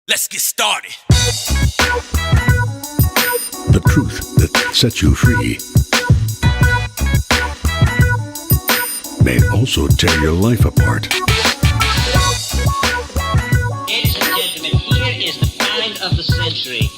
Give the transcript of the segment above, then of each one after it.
Let's get started. The truth that sets you free may also tear your life apart. Ladies and gentlemen, here is the find of the century.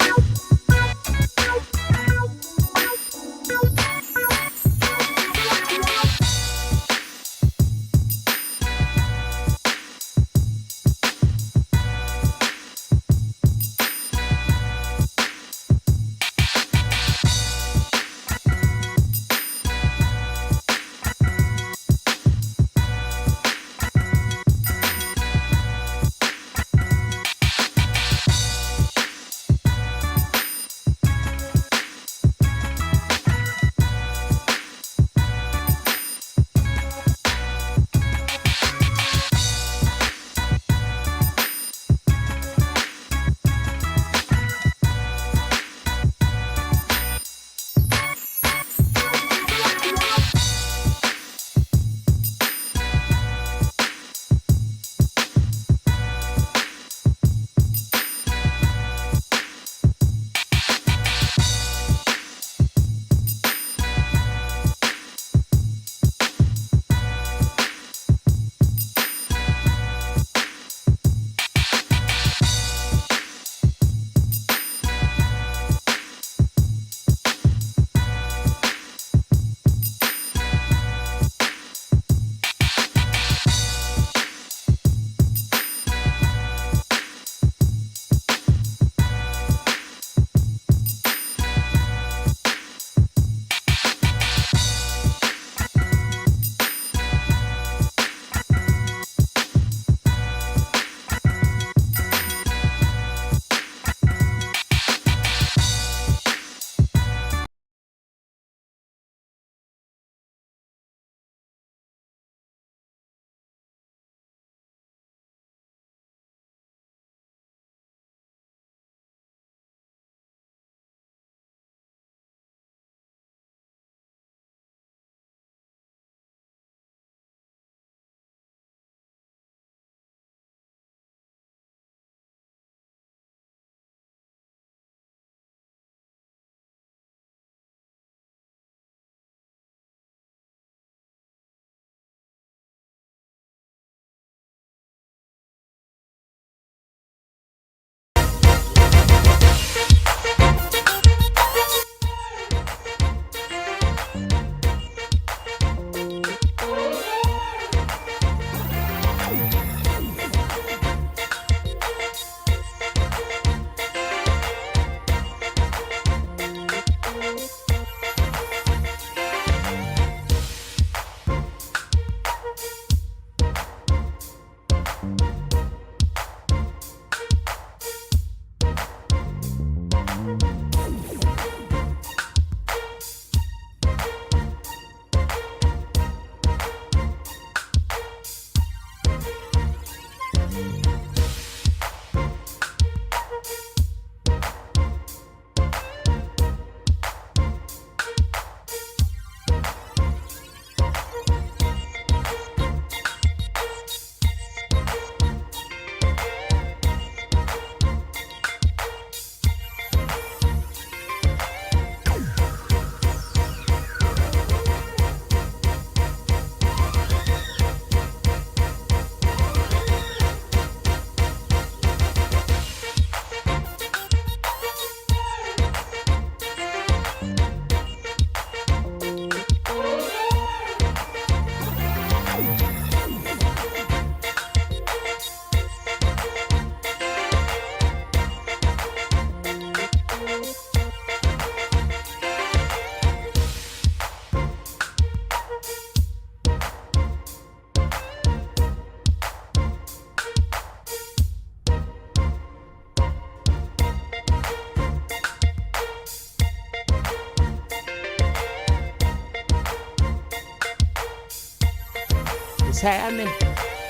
What's happening?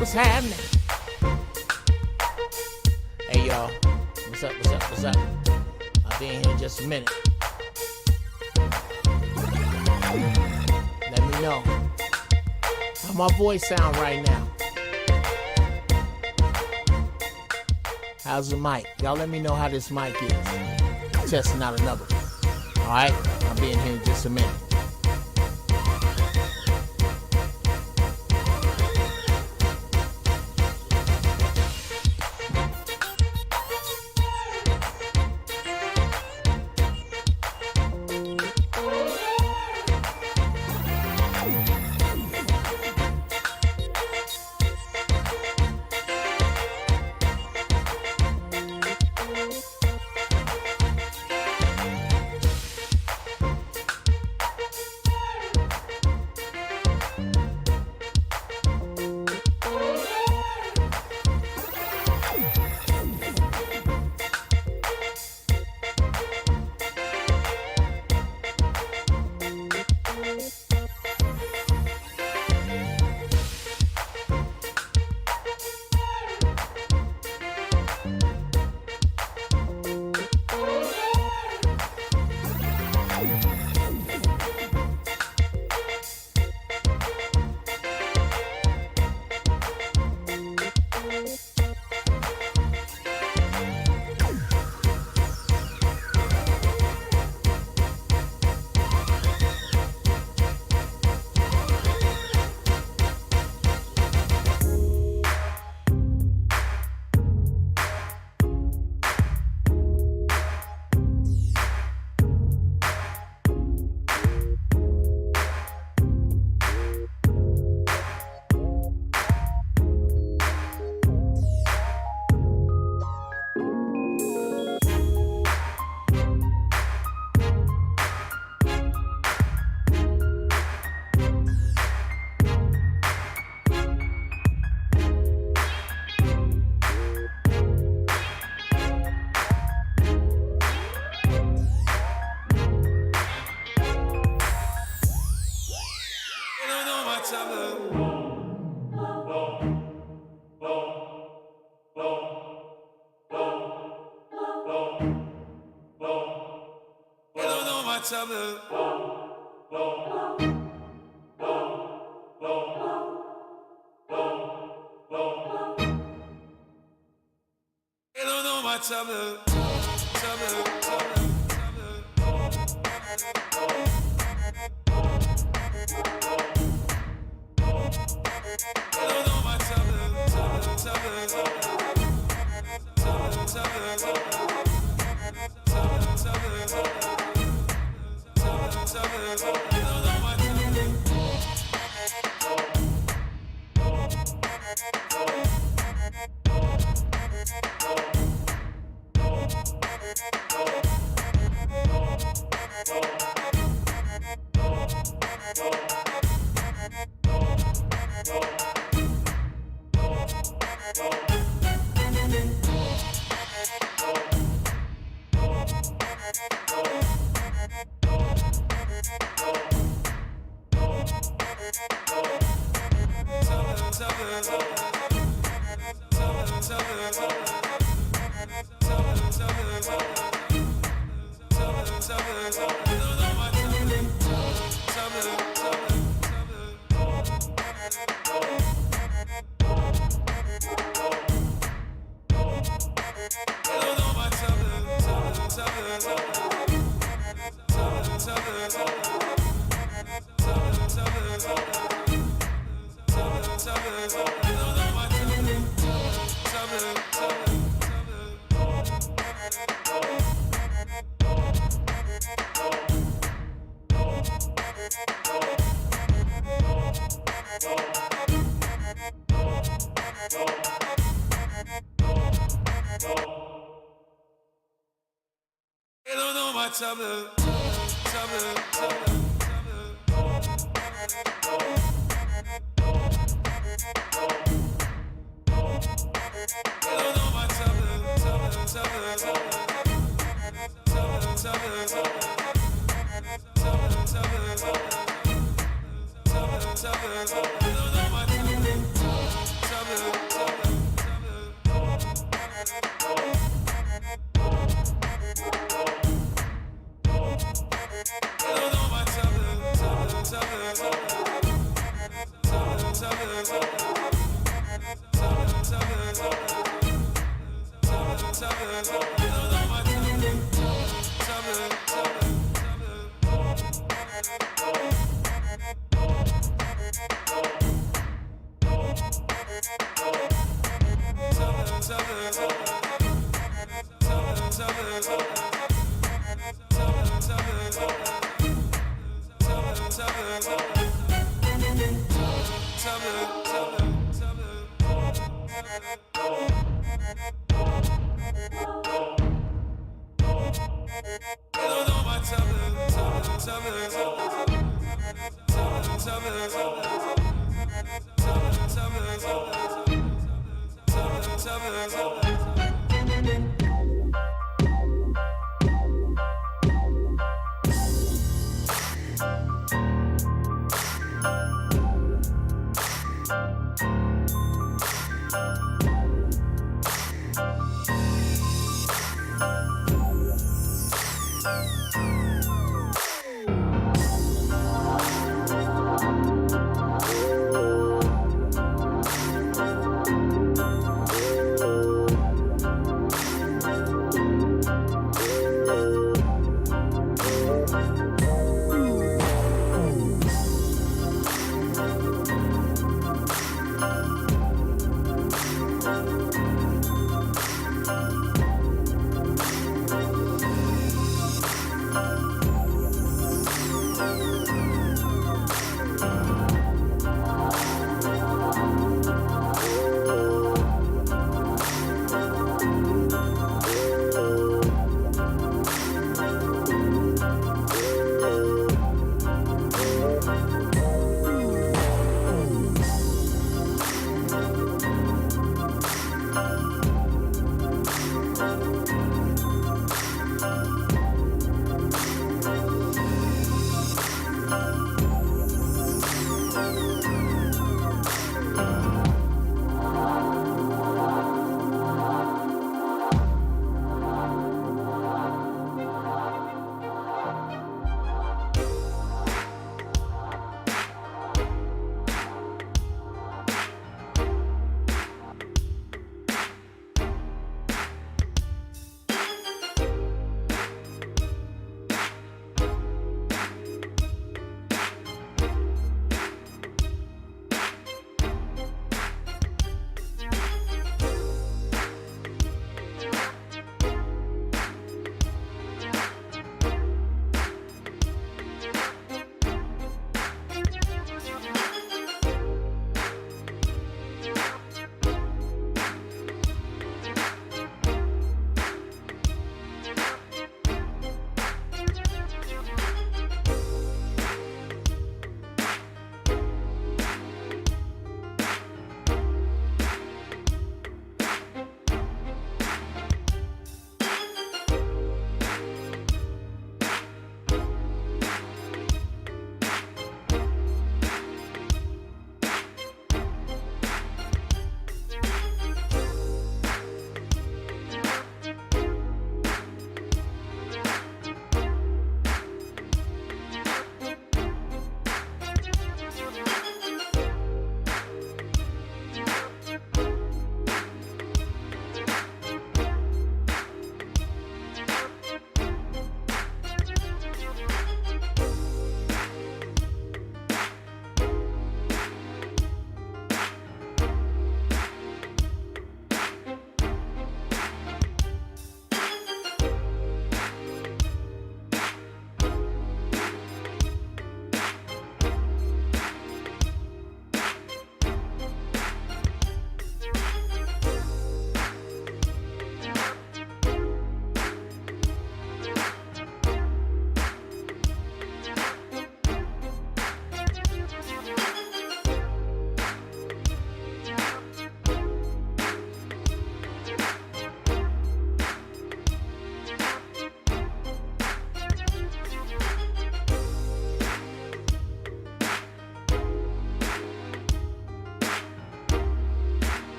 What's happening? Hey y'all, what's up, what's up, what's up? I'll be in here in just a minute. Let me know how my voice sound right now. How's the mic? Y'all let me know how this mic is. Testing out another one. Alright, I'll be in here in just a minute.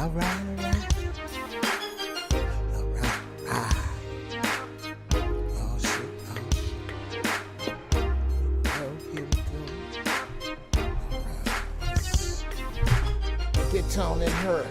All right, all right. All right. Ah. Oh, shit. Oh, shit. Oh, here we go. All right. Let's get Tone in her.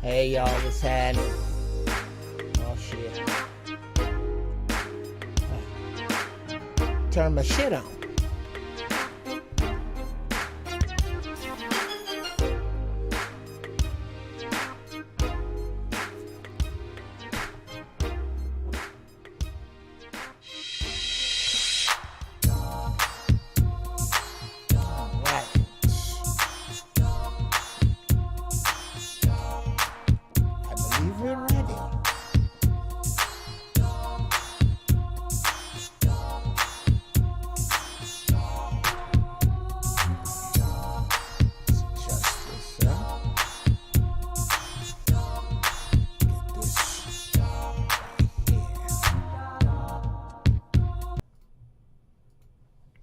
Hey y'all, what's happening? Oh shit. Turn my shit on.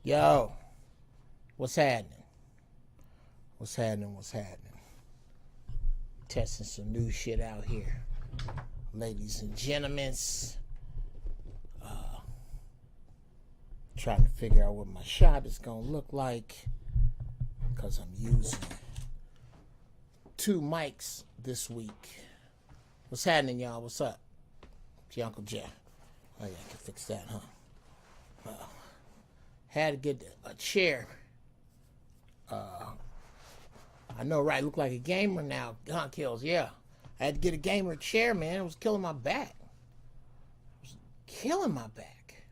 Yo, what's happening? What's happening? What's happening? Testing some new shit out here. Ladies and gentlemen, trying to figure out what my shot is going to look like because I'm using 2 mics this week. What's happening, y'all? What's up? It's your Uncle Jeff. Oh, yeah, I can fix that, huh? Had to get a chair. I know, right? Look like a gamer now. Huh, Kills? Yeah. I had to get a gamer chair, man. It was killing my back. It was killing my back.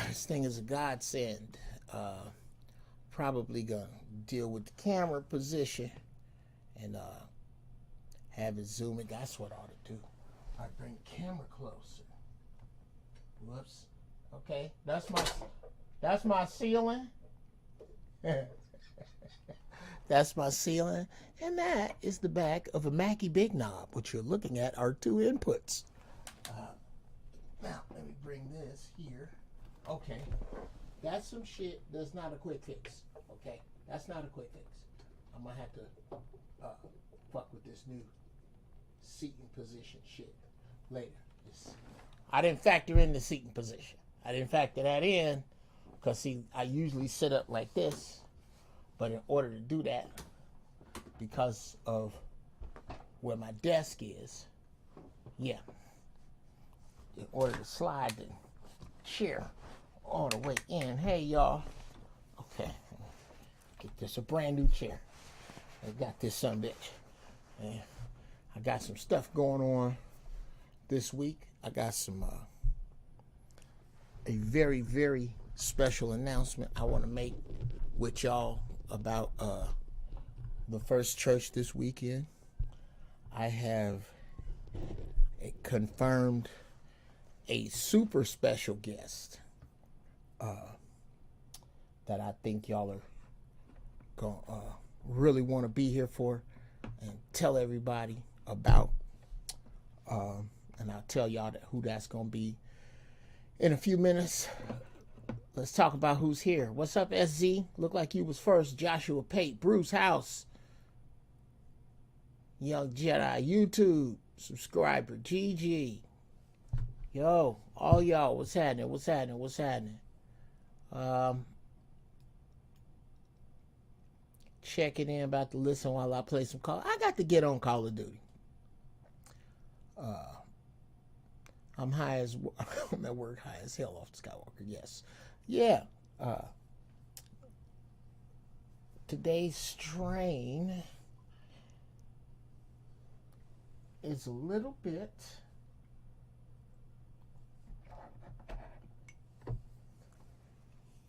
This thing is a godsend. Probably gonna deal with the camera position and have it zoom it. That's what I ought to do. All right, bring the camera closer. Whoops. Okay, that's my ceiling. That's my ceiling, and that is the back of a Mackie Big Knob. What you're looking at are 2 inputs. Now let me bring this here. Okay, that's some shit. That's not a quick fix. Okay, that's not a quick fix. I'm gonna have to fuck with this new seating position shit later. I didn't factor in the seating position. I didn't factor that in because, see, I usually sit up like this. But in order to do that, because of where my desk is, yeah, in order to slide the chair all the way in. Hey, y'all. Okay. Get this a brand new chair. I got this son bitch. And I got some stuff going on this week. I got some... a very, very special announcement I want to make with y'all about the first church this weekend. I have confirmed a super special guest that I think y'all are going to really want to be here for and tell everybody about. And I'll tell y'all who that's going to be in a few minutes. Let's talk about who's here. What's up, SZ? Look like you was first. Joshua Pate, Bruce House, Young Jedi, YouTube subscriber, GG. Yo, all y'all, what's happening? What's happening? What's happening? Checking in, about to listen while I play some Call. I got to get on Call of Duty. I'm high as I'm at work, high as hell off the Skywalker. Yes, yeah. Today's strain is a little bit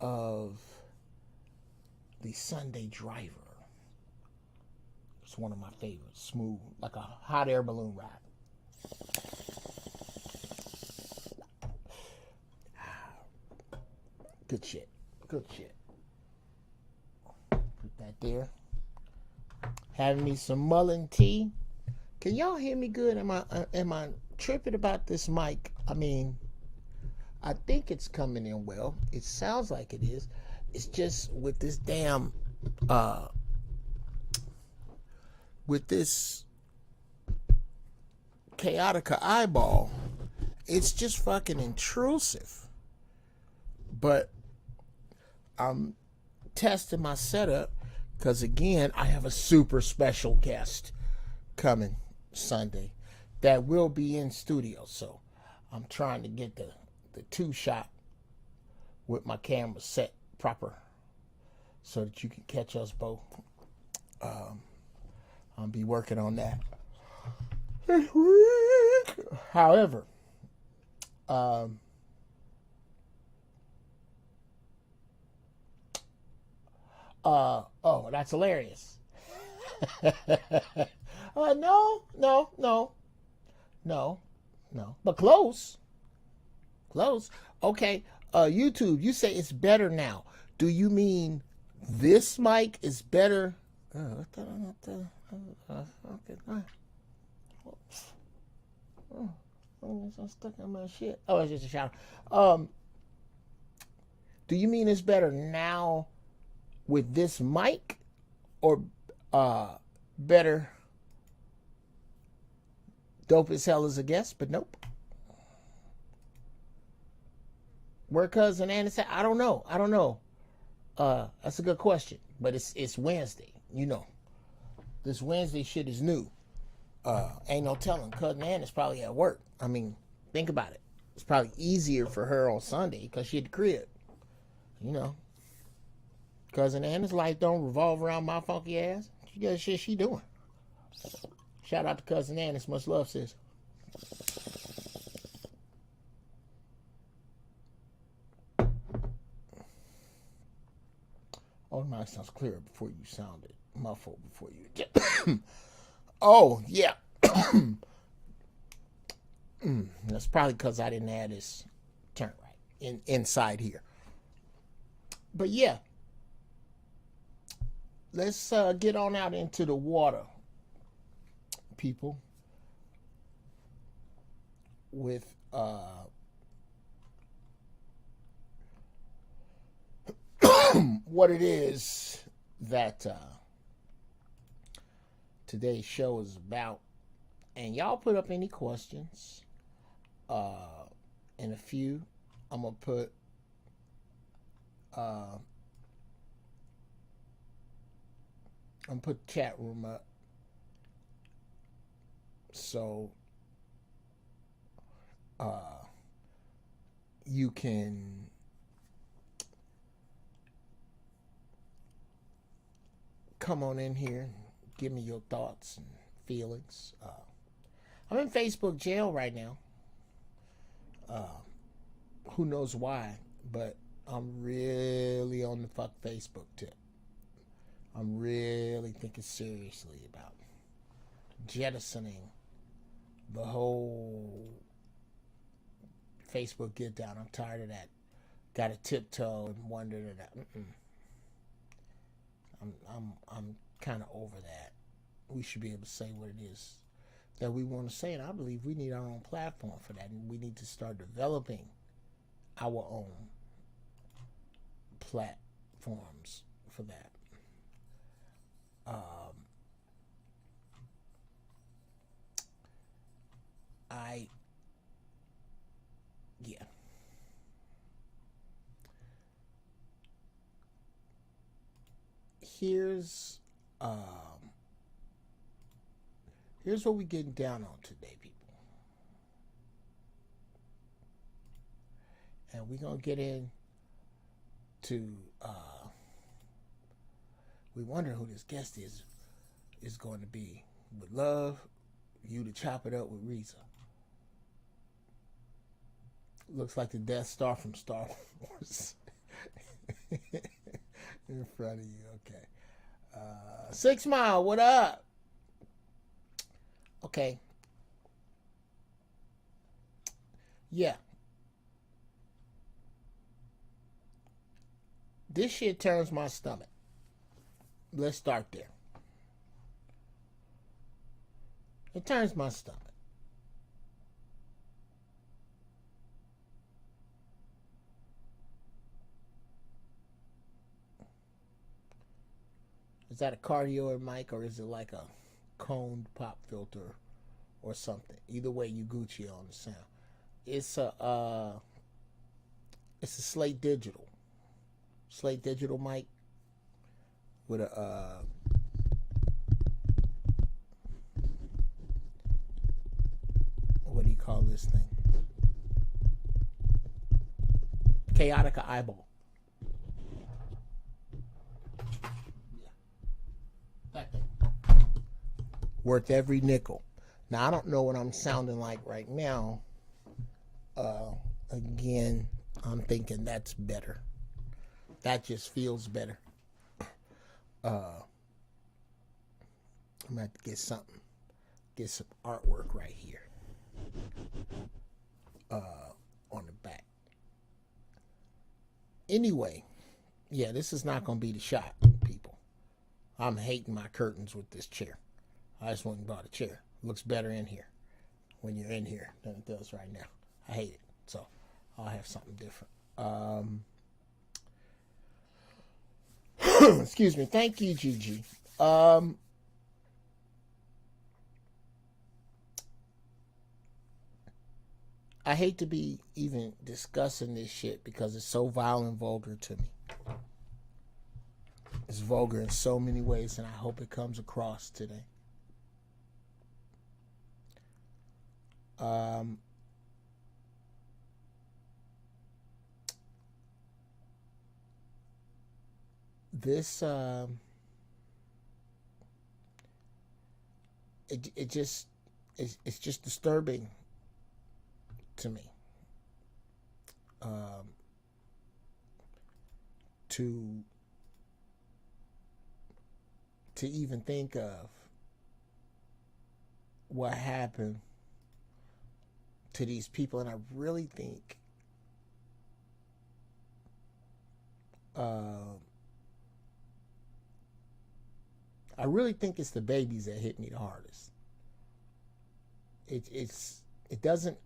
of the Sunday Driver. It's one of my favorites. Smooth, like a hot air balloon ride. Good shit. Good shit. Put that there. Having me some mullein tea. Can y'all hear me good? Am I tripping about this mic? I mean, I think it's coming in well. It sounds like it is. It's just with this damn with this chaotica eyeball, it's just fucking intrusive. But I'm testing my setup because, again, I have a super special guest coming Sunday that will be in studio. So I'm trying to get the two shot with my camera set proper so that you can catch us both. I'll be working on that this week. However, oh, that's hilarious. No, but close. Okay, YouTube, you say it's better now. Do you mean this mic is better? Okay, I'm stuck on my shit. Oh, it's just a shower. Do you mean it's better now with this mic, or better dope as hell as a guest? But nope. Where Cousin Anna said, I don't know. That's a good question. But it's Wednesday, you know. This Wednesday shit is new. Ain't no telling. Cousin Anna's probably at work. I mean, think about it. It's probably easier for her on Sunday because she at the crib. You know. Cousin Anna's life don't revolve around my funky ass. She got shit she doing. Shout out to Cousin Anna's. Much love, sis. Oh, mine sounds clearer before you sounded muffled before you. Oh, yeah. That's probably because I didn't have this turn right inside here. But yeah, let's get on out into the water, people, with what it is that today's show is about. And y'all put up any questions. In a few, I'm gonna put the chat room up, so you can come on in here and give me your thoughts and feelings. I'm in Facebook jail right now. Who knows why, but I'm really on the fuck Facebook tip. I'm really thinking seriously about jettisoning the whole Facebook get down. I'm tired of that. Got to tiptoe and wonder that. I'm kind of over that. We should be able to say what it is that we want to say, and I believe we need our own platform for that, and we need to start developing our own platforms for that. Yeah. Here's what we're getting down on today, people. And we're going to get into, we wonder who this guest is going to be. Would love you to chop it up with Reza. Looks like the Death Star from Star Wars. In front of you, okay. 6 Mile, what up? Okay. Yeah. This shit turns my stomach. Let's start there. It turns my stomach. Is that a cardioid mic or is it like a coned pop filter or something? Either way, you Gucci on the sound. It's a Slate Digital mic with a what do you call this thing? Chaotica eyeball. Yeah, that thing worth every nickel. Now I don't know what I'm sounding like right now. Again, I'm thinking that's better. That just feels better. I'm gonna have to get some artwork right here. On the back. Anyway, yeah, this is not gonna be the shot, people. I'm hating my curtains with this chair. I just went and bought a chair. Looks better in here when you're in here than it does right now. I hate it, so I'll have something different. Excuse me. Thank you, Gigi. I hate to be even discussing this shit because it's so vile and vulgar to me. It's vulgar in so many ways, and I hope it comes across today. This it's just disturbing to me. To even think of what happened to these people, and I really think it's the babies that hit me the hardest. It doesn't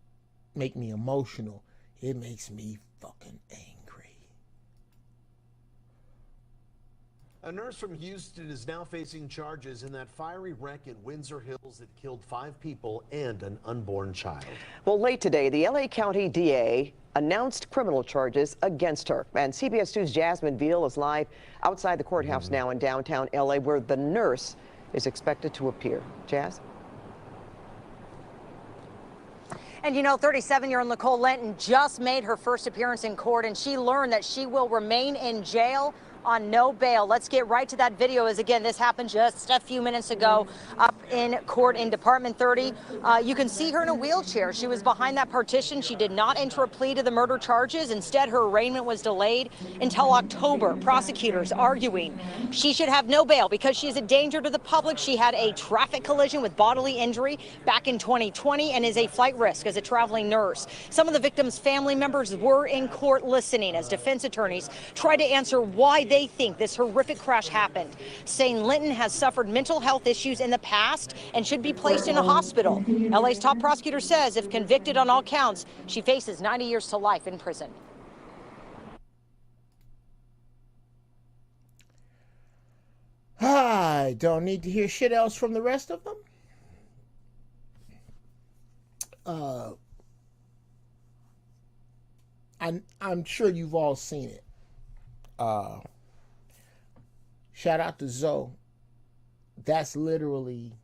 make me emotional. It makes me fucking angry. A nurse from Houston is now facing charges in that fiery wreck in Windsor Hills that killed 5 people and an unborn child. Well, late today, the LA County DA announced criminal charges against her. And CBS 2's Jasmine Veal is live outside the courthouse now in downtown LA, where the nurse is expected to appear. Jazz? And you know, 37-year-old Nicole Lenton just made her first appearance in court, and she learned that she will remain in jail on no bail. Let's get right to that video, as again, this happened just a few minutes ago up in court in Department 30. You can see her in a wheelchair. She was behind that partition. She did not enter a plea to the murder charges. Instead, her arraignment was delayed until October. Prosecutors arguing she should have no bail because she is a danger to the public. She had a traffic collision with bodily injury back in 2020 and is a flight risk as a traveling nurse. Some of the victims' family members were in court listening as defense attorneys tried to answer why they think this horrific crash happened, saying Linton has suffered mental health issues in the past and should be placed in a hospital. LA's top prosecutor says if convicted on all counts, she faces 90 years to life in prison. I don't need to hear shit else from the rest of them. I'm sure you've all seen it. Shout out to Zoe. That's literally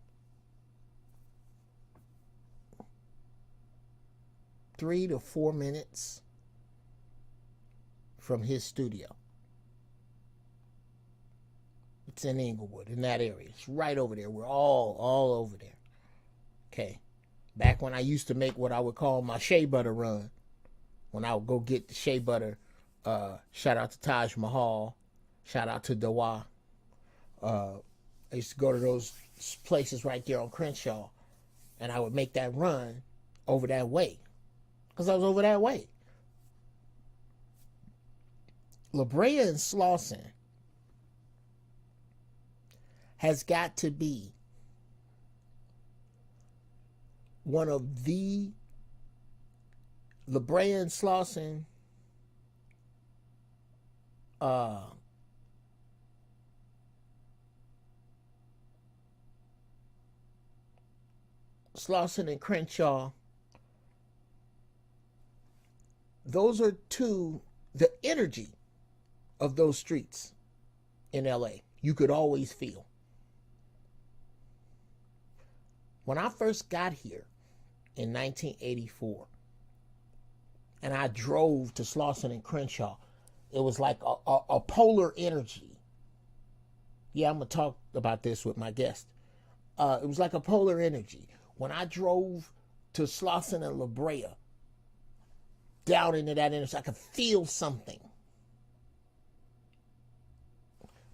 3 to 4 minutes from his studio. It's in Inglewood, in that area. It's right over there. We're all over there. Okay. Back when I used to make what I would call my shea butter run. When I would go get the shea butter. Shout out to Taj Mahal. Shout out to Dawa. I used to go to those places right there on Crenshaw. And I would make that run over that way. Because I was over that way. LaBrea and Slauson has got to be one of the LaBrea and Slauson Slauson and Crenshaw, those are the energy of those streets in LA, you could always feel. When I first got here in 1984, and I drove to Slauson and Crenshaw, it was like a polar energy. Yeah, I'm going to talk about this with my guest. It was like a polar energy. When I drove to Slauson and LaBrea, down into that intersection, I could feel something.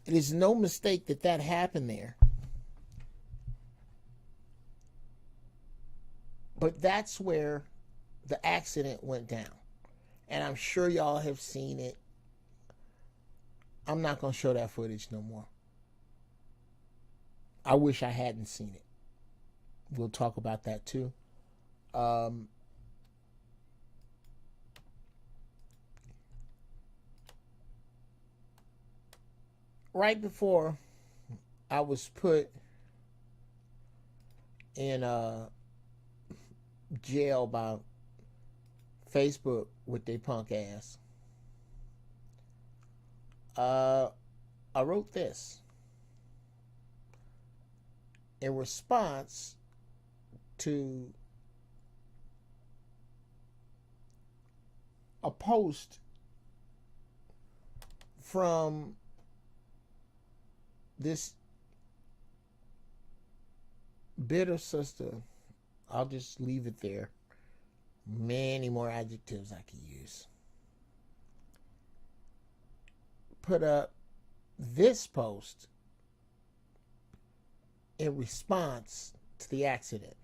It is no mistake that that happened there. But that's where the accident went down. And I'm sure y'all have seen it. I'm not going to show that footage no more. I wish I hadn't seen it. We'll talk about that too. Right before I was put in jail by Facebook with their punk ass, I wrote this in response to a post from this bitter sister. I'll just leave it there. Many more adjectives I could use. Put up this post in response to the accident.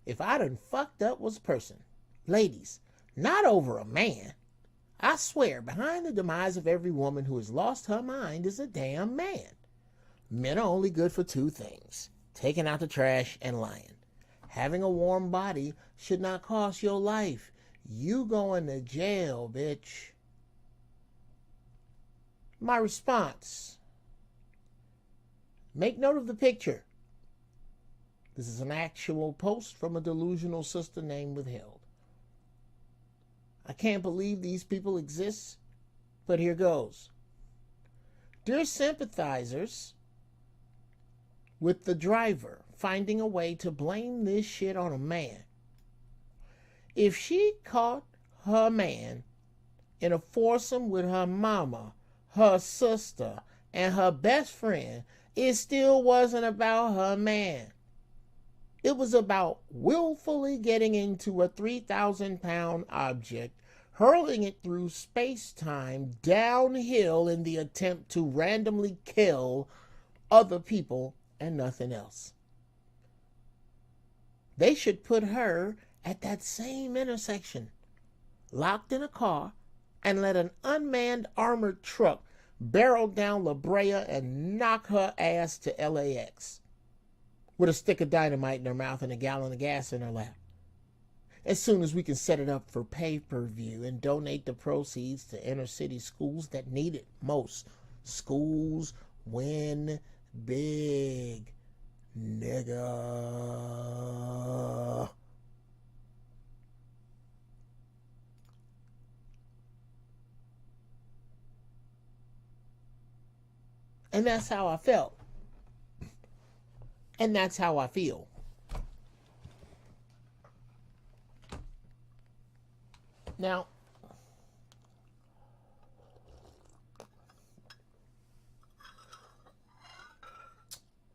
If I done fucked up was a person, ladies, not over a man, I swear behind the demise of every woman who has lost her mind is a damn man. Men are only good for two things: taking out the trash and lying. Having a warm body should not cost your life. You going to jail, bitch. My response: make note of the picture. This is an actual post from a delusional sister named Withheld. I can't believe these people exist, but here goes. Dear sympathizers with the driver finding a way to blame this shit on a man. If she caught her man in a foursome with her mama, her sister, and her best friend, it still wasn't about her man. It was about willfully getting into a 3,000-pound object, hurling it through space-time downhill in the attempt to randomly kill other people and nothing else. They should put her at that same intersection, locked in a car, and let an unmanned armored truck barrel down LaBrea and knock her ass to LAX with a stick of dynamite in her mouth and a gallon of gas in her lap. As soon as we can set it up for pay-per-view and donate the proceeds to inner city schools that need it most. Schools win big, nigga. And that's how I felt. And that's how I feel. Now,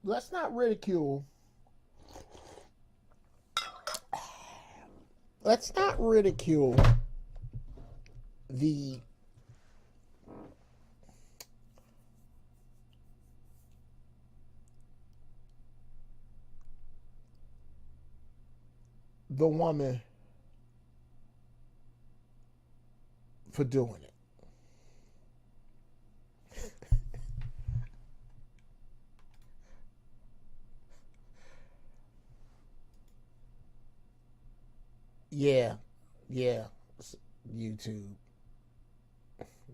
let's not ridicule. Let's not ridicule the woman for doing it. Yeah, yeah, YouTube.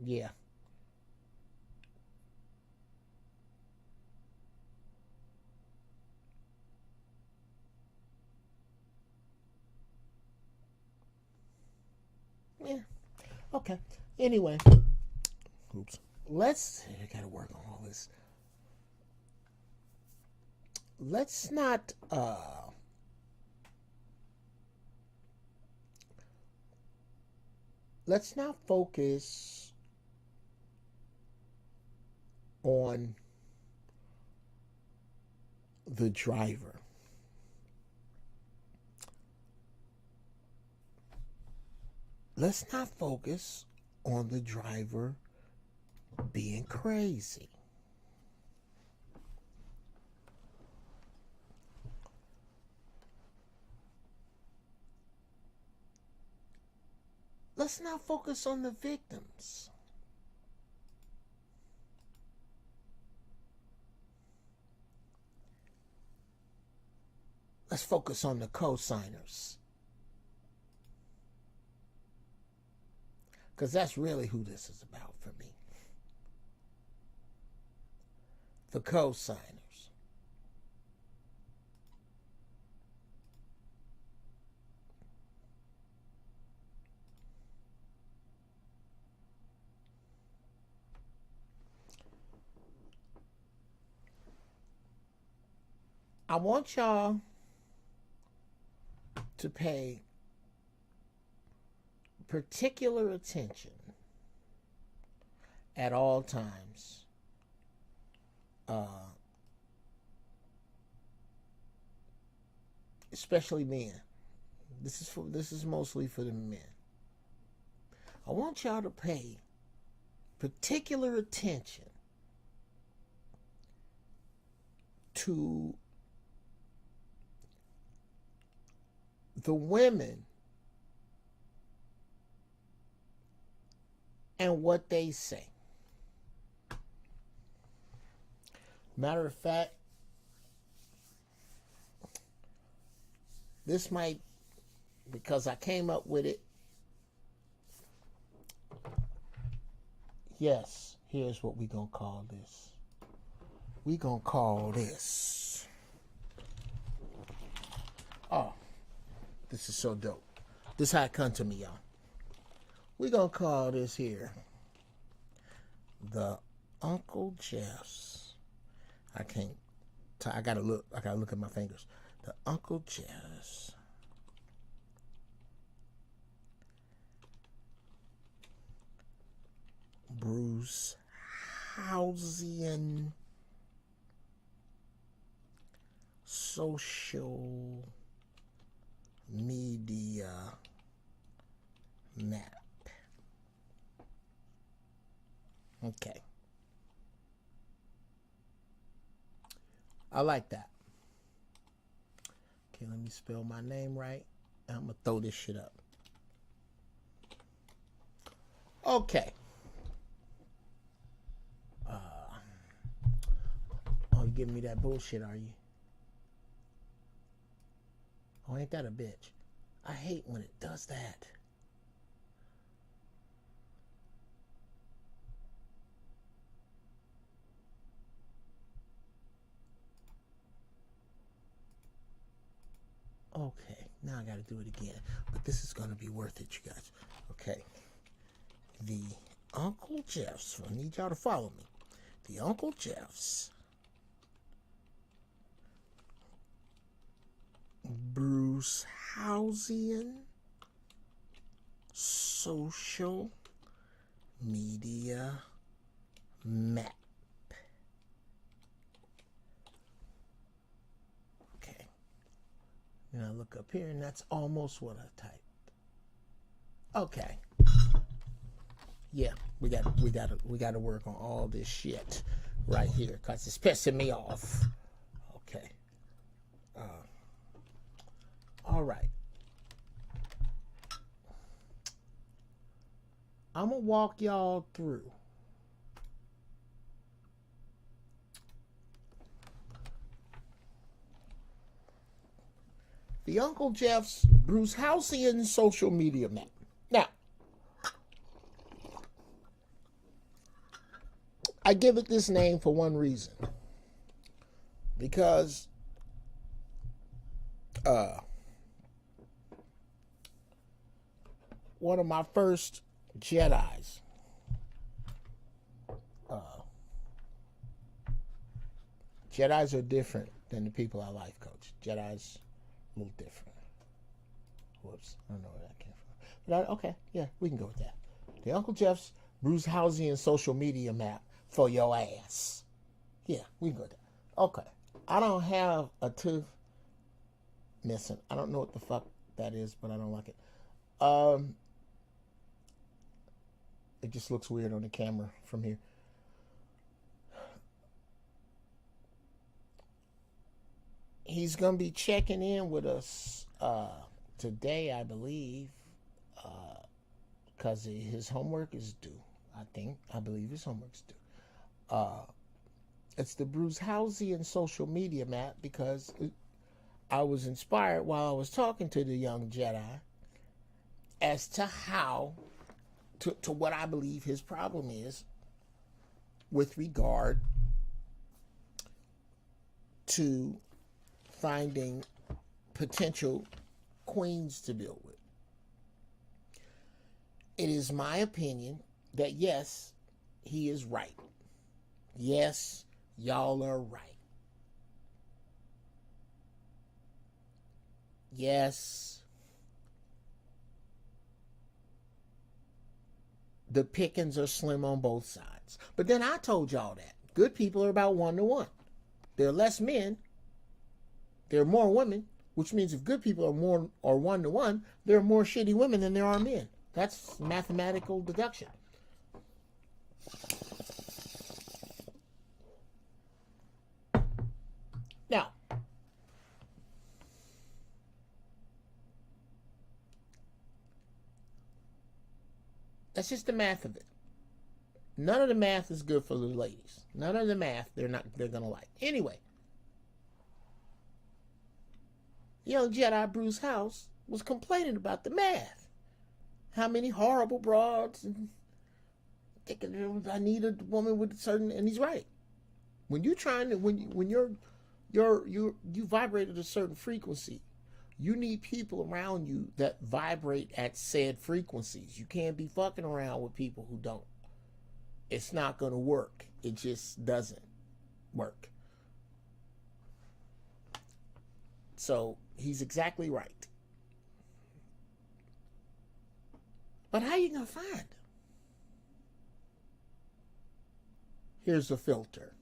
Yeah. Yeah. Okay. Anyway. Oops. I gotta work on all this. Let's not focus on the driver. Let's not focus on the driver being crazy. Let's not focus on the victims. Let's focus on the co-signers. Because that's really who this is about for me. The co-signers. I want y'all to pay particular attention at all times especially men. This is mostly for the men. I want y'all to pay particular attention to the women and what they say. Matter of fact, this might, because I came up with it. Yes, here's what we're going to call this. We're going to call this. Oh, this is so dope. This how it come to me, y'all. We're going to call this here the Uncle Jeff's. I gotta look at my fingers. The Uncle Jeff's Bruce Hausian social media map. Okay. I like that. Okay, let me spell my name right. I'm going to throw this shit up. Okay. Oh, you giving me that bullshit, are you? Oh, ain't that a bitch? I hate when it does that. Okay, now I gotta do it again. But this is gonna be worth it, you guys. Okay. The Uncle Jeff's. I need y'all to follow me. The Uncle Jeff's Bruce Hausian social media map. Okay. And I look up here, and that's almost what I typed. Okay. Yeah, we got to work on all this shit right here because it's pissing me off. Okay. All right. I'm gonna walk y'all through the Uncle Jeff's Brucehausian social media map. Now, I give it this name for one reason. Because one of my first Jedis, Jedis are different than the people I life coach. Jedis move different. Whoops, I don't know where that came from. But okay, yeah, we can go with that. The Uncle Jeff's Brucehausian social media map for your ass. Yeah, we can go with that. Okay, I don't have a tooth missing. I don't know what the fuck that is, but I don't like it. It just looks weird on the camera from here. He's going to be checking in with us today, I believe, because his homework is due. I believe his homework's due. It's the Brucehausian social media map because I was inspired while I was talking to the young Jedi as to how, to what I believe his problem is with regard to finding potential queens to build with. It is my opinion that yes, he is right. Yes, y'all are right. Yes, the pickings are slim on both sides. But then I told y'all that good people are about 1 to 1. There are less men. There are more women, which means if good people are 1 to 1, there are more shitty women than there are men. That's mathematical deduction. Now, that's just the math of it. None of the math is good for the ladies. None of the math they're gonna like. Anyway, young Jedi Bruce House was complaining about the math. How many horrible broads and I need a woman with a certain, and he's right. When you're trying to when you vibrate at a certain frequency, you need people around you that vibrate at said frequencies. You can't be fucking around with people who don't. It's not going to work. It just doesn't work. So he's exactly right. But how are you going to find them? Here's the filter.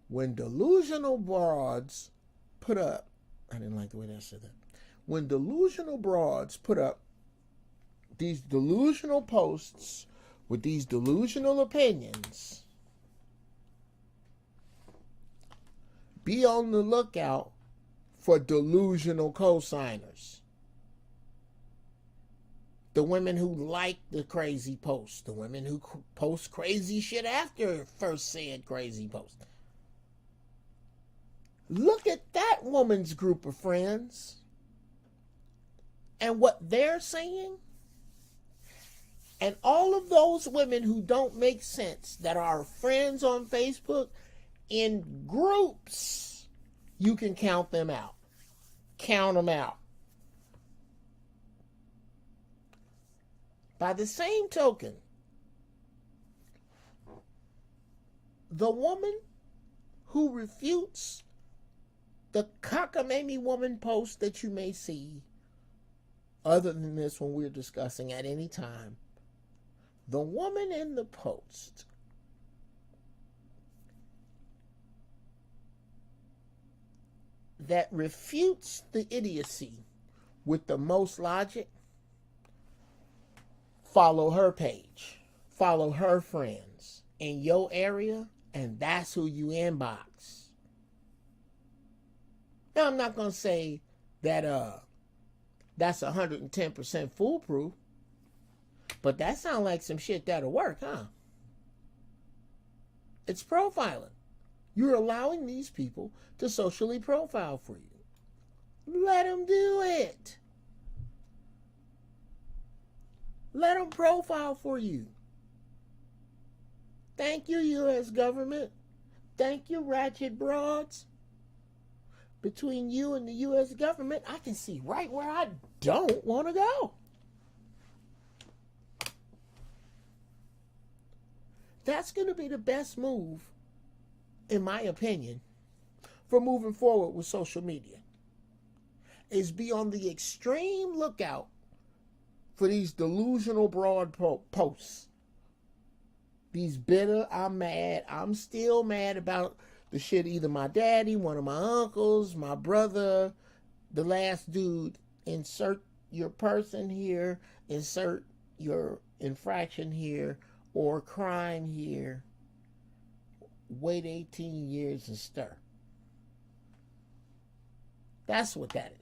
When delusional broads put up, I didn't like the way that said that. When delusional broads put up these delusional posts with these delusional opinions, be on the lookout for delusional co-signers. The women who like the crazy post, the women who post crazy shit after first said crazy post. Look at that woman's group of friends and what they're saying. And all of those women who don't make sense that are friends on Facebook in groups, you can count them out. Count them out. By the same token, the woman who refutes the cockamamie woman post that you may see, other than this one we're discussing at any time, the woman in the post that refutes the idiocy with the most logic, follow her page, follow her friends in your area, and that's who you inbox. Now, I'm not going to say that that's 110% foolproof, but that sounds like some shit that'll work, huh? It's profiling. You're allowing these people to socially profile for you. Let them do it. Let them profile for you. Thank you, U.S. government. Thank you, ratchet broads. Between you and the U.S. government, I can see right where I don't want to go. That's going to be the best move, in my opinion, for moving forward with social media, is be on the extreme lookout for these delusional broad posts. These bitter, I'm mad, I'm still mad about the shit either my daddy, one of my uncles, my brother, the last dude. Insert your person here, insert your infraction here, or crime here. Wait 18 years and stir. That's what that is.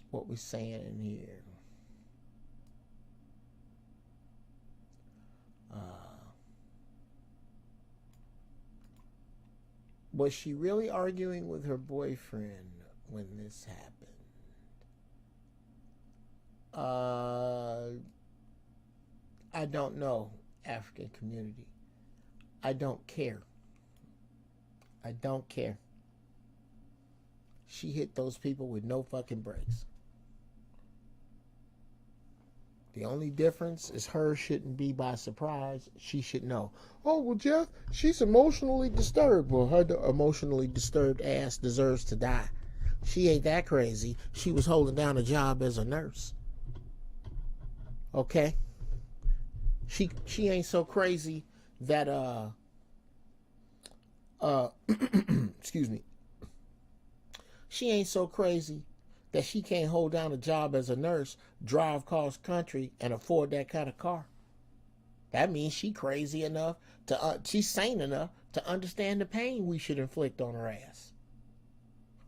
What we're saying in here. Was she really arguing with her boyfriend when this happened? I don't know, African community. I don't care. I don't care. She hit those people with no fucking brakes. The only difference is her shouldn't be by surprise. She should know. Oh, well, Jeff, she's emotionally disturbed. Well, her emotionally disturbed ass deserves to die. She ain't that crazy. She was holding down a job as a nurse. Okay? She ain't so crazy that, excuse me. She ain't so crazy that she can't hold down a job as a nurse, drive cross country, and afford that kind of car. That means she crazy enough to, she's sane enough to understand the pain we should inflict on her ass.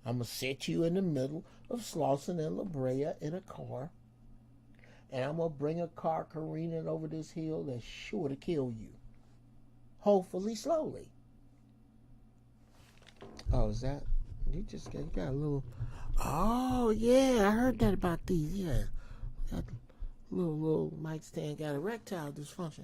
I'm going to sit you in the middle of Slauson and LaBrea in a car, and I'm going to bring a car careening over this hill that's sure to kill you. Hopefully slowly. Oh, is that? You just got a little... Oh, yeah, I heard that about these, yeah. That little mic stand got erectile dysfunction.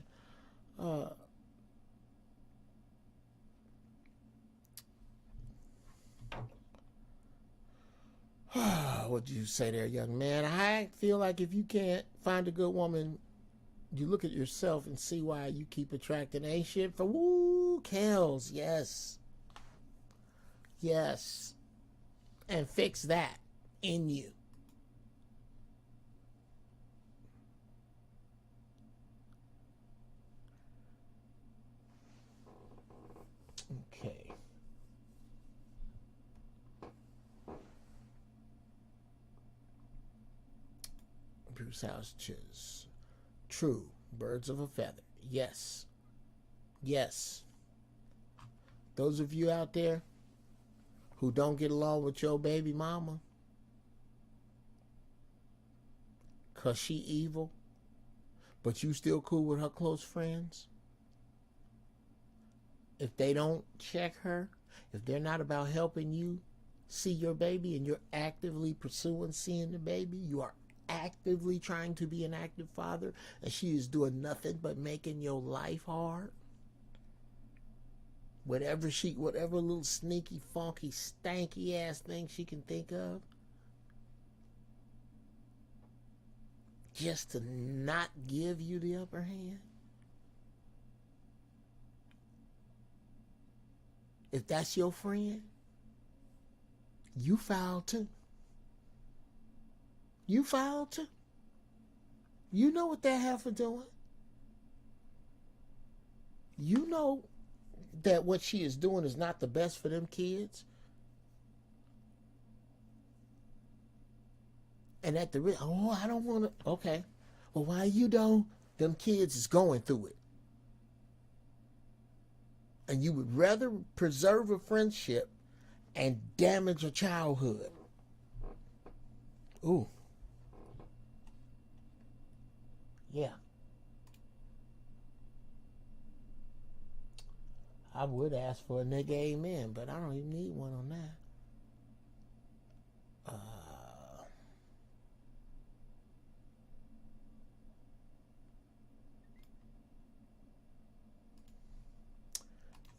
What'd you say there, young man? I feel like if you can't find a good woman, you look at yourself and see why you keep attracting ain't shit for woo, Kells, yes. Yes. And fix that in you. Okay. Bruce Houses. True. Birds of a feather. Yes. Yes. Those of you out there who don't get along with your baby mama because she evil, but you still cool with her close friends, if they don't check her, if they're not about helping you see your baby and you're actively pursuing seeing the baby, you are actively trying to be an active father, and she is doing nothing but making your life hard, whatever little sneaky, funky, stanky ass thing she can think of, just to not give you the upper hand. If that's your friend, you foul too. You foul too. You know what that heifer doing. You know that what she is doing is not the best for them kids. And at the risk, oh, I don't want to, okay. Well, why you don't? Them kids is going through it. And you would rather preserve a friendship and damage a childhood. Ooh. Yeah. I would ask for a nigga amen, but I don't even need one on that.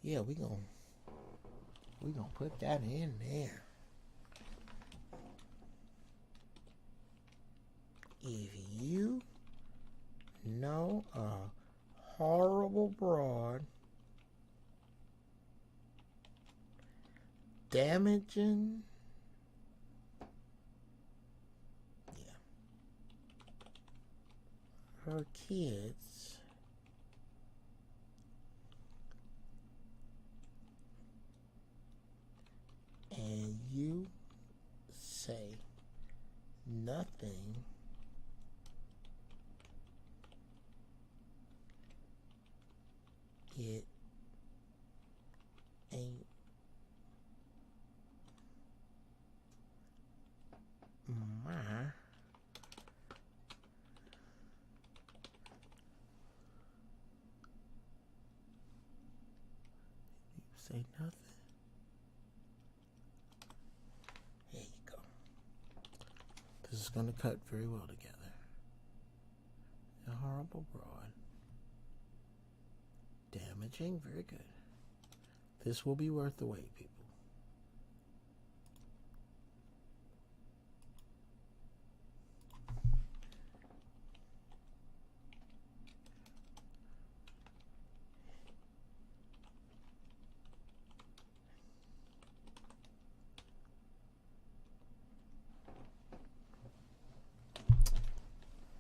Yeah, we gonna put that in there. If you know a horrible broad damaging, her kids, and you say nothing, it ain't my say nothing. There you go. This is going to cut very well together. A horrible broad. Damaging, very good. This will be worth the wait, people.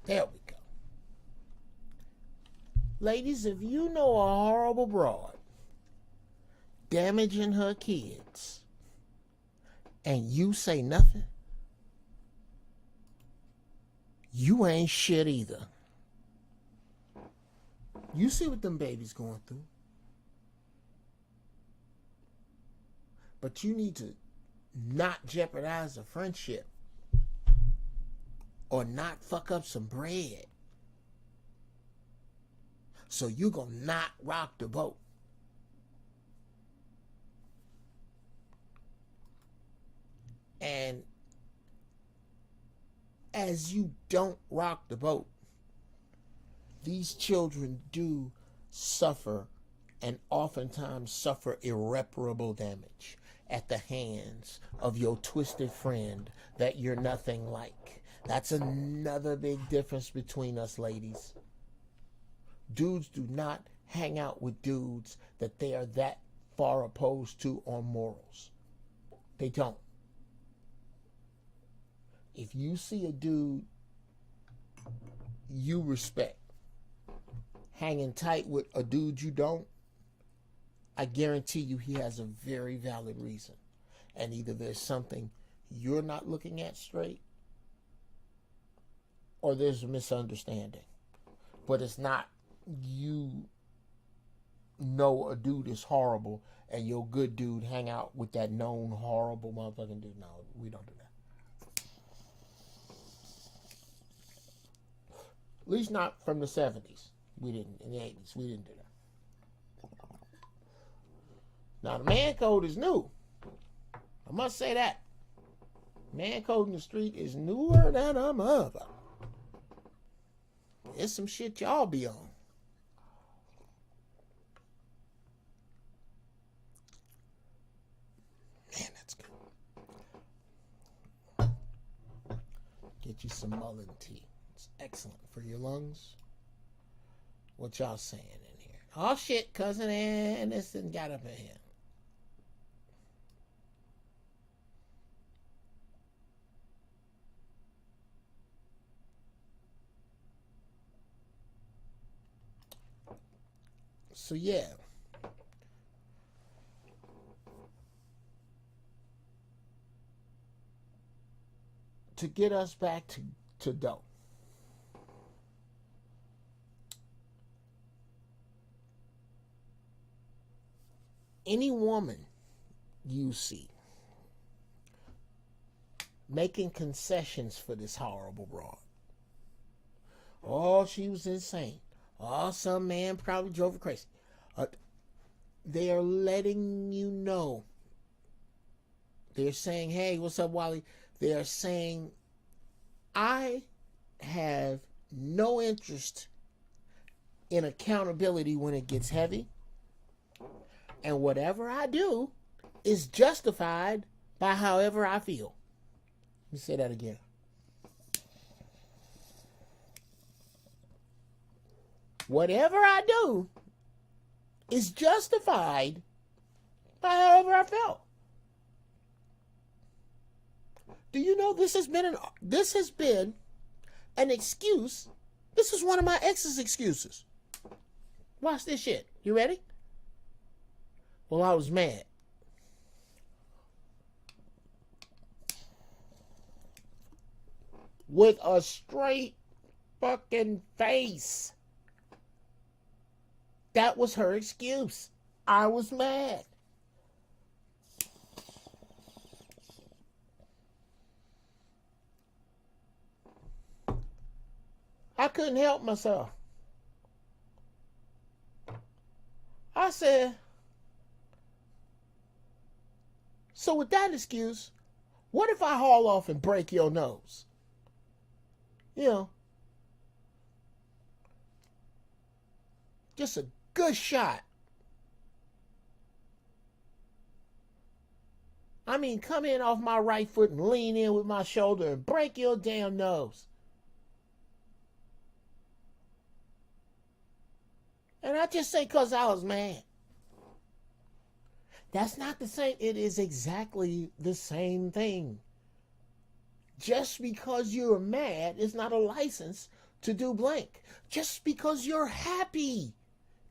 There we go. Ladies, if you know a horrible broad damaging her kids and you say nothing, you ain't shit either. You see what them babies going through. But you need to not jeopardize a friendship or not fuck up some bread. So you gonna not rock the boat. And as you don't rock the boat, these children do suffer, and oftentimes suffer irreparable damage at the hands of your twisted friend that you're nothing like. That's another big difference between us ladies. Dudes do not hang out with dudes that they are that far opposed to on morals. They don't. If you see a dude you respect hanging tight with a dude you don't, I guarantee you he has a very valid reason. And either there's something you're not looking at straight, or there's a misunderstanding. But it's not you know a dude is horrible and your good dude hang out with that known horrible motherfucking dude. No, we don't do that. At least not from the 70s. We didn't. In the 80s, we didn't do that. Now, the man code is new. I must say that. Man code in the street is newer than a mother. There's some shit y'all be on. Man, that's good. Get you some mullein tea. It's excellent for your lungs. What y'all saying in here? Oh shit, cousin Ann, this done got up in here. So yeah. To get us back to dough. any woman you see making concessions for this horrible broad, oh, she was insane. Oh, some man probably drove her crazy. They are letting you know. They're saying, hey, what's up, Wally? They are saying, I have no interest in accountability when it gets heavy. And whatever I do is justified by however I feel. Let me say that again. Whatever I do is justified by however I felt. Do you know this has been an excuse? This is one of my ex's excuses. Watch this shit. You ready? Well, I was mad. With a straight fucking face. That was her excuse. I was mad. I couldn't help myself. I said, so with that excuse, what if I haul off and break your nose? You know, just a good shot. I mean, come in off my right foot and lean in with my shoulder and break your damn nose. And I just say because I was mad. That's not the same. It is exactly the same thing. Just because you're mad is not a license to do blank. Just because you're happy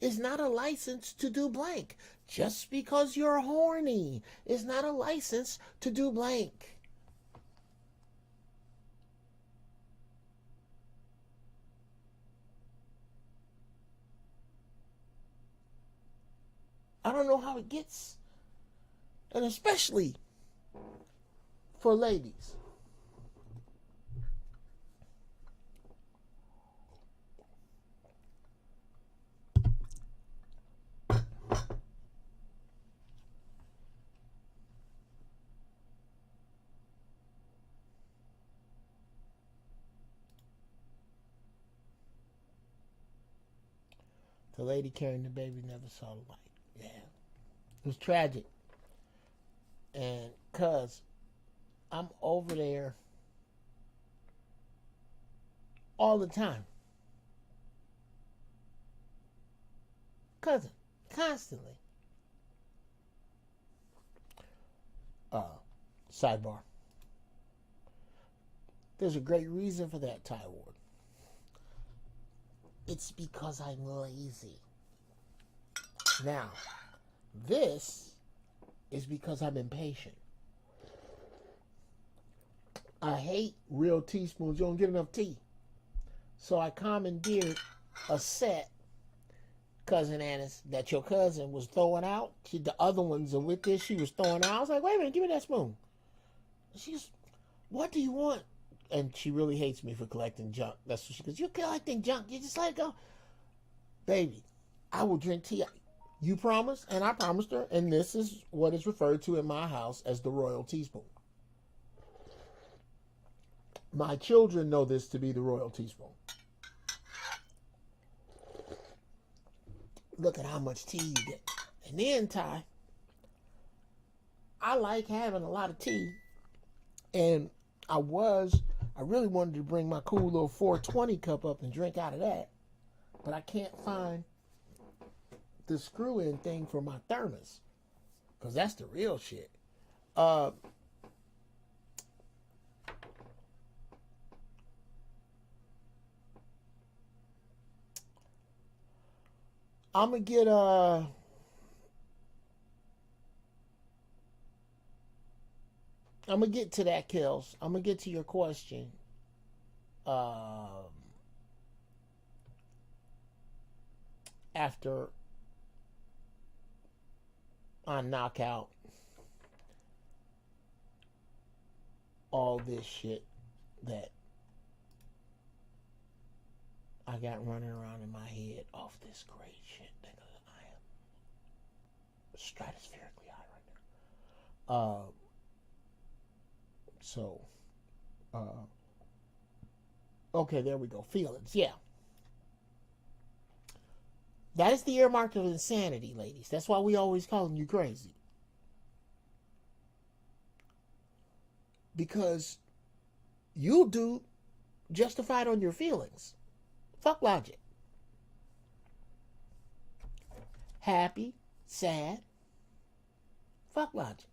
is not a license to do blank. Just because you're horny is not a license to do blank. I don't know how it gets, and especially for ladies. The lady carrying the baby never saw the light. Yeah. It was tragic. And cuz I'm over there all the time. Cousin, constantly. Sidebar. There's a great reason for that, Ty Ward. It's because I'm lazy. Now, this is because I'm impatient. I hate real teaspoons. You don't get enough tea. So I commandeered a set, Cousin Annis, that your cousin was throwing out. The other ones are with this. She was throwing out. I was like, wait a minute, give me that spoon. She's, what do you want? And she really hates me for collecting junk. That's what she goes, you're collecting junk. You just let it go. Baby, I will drink tea. You promised, and I promised her, and this is what is referred to in my house as the royal teaspoon. My children know this to be the royal teaspoon. Look at how much tea you get. And then, Ty, I like having a lot of tea. And I really wanted to bring my cool little 420 cup up and drink out of that. But I can't find the screw-in thing for my thermos. Because that's the real shit. I'm going to get to that, Kels. I'm going to get to your question. After I knock out all this shit that I got running around in my head off this great shit, nigga. I am stratospherically high right now. Okay, there we go. Feelings, yeah. That is the earmark of insanity, ladies. That's why we always calling you crazy. Because you'll do justified on your feelings. Fuck logic. Happy, sad. Fuck logic.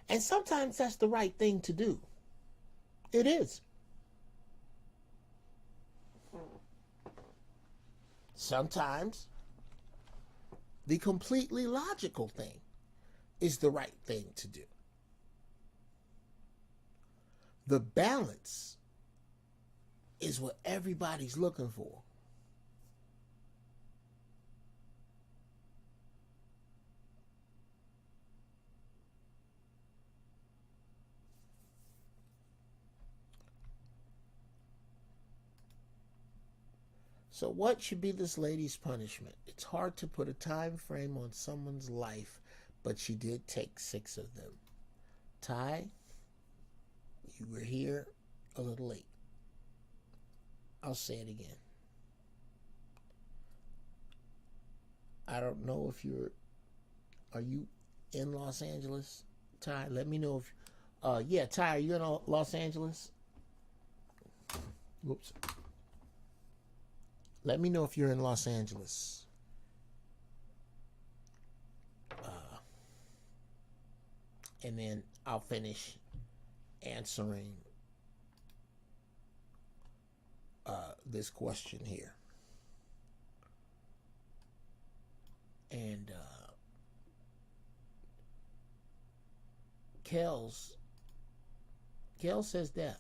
And sometimes that's the right thing to do. It is. Sometimes the completely logical thing is the right thing to do. The balance is what everybody's looking for. So what should be this lady's punishment? It's hard to put a time frame on someone's life, but she did take 6 of them. Ty, you were here a little late. I'll say it again. I don't know if are you in Los Angeles? Ty, let me know if, yeah, Ty, are you in Los Angeles? Whoops. Let me know if you're in Los Angeles. And then I'll finish answering this question here. And Kels says that.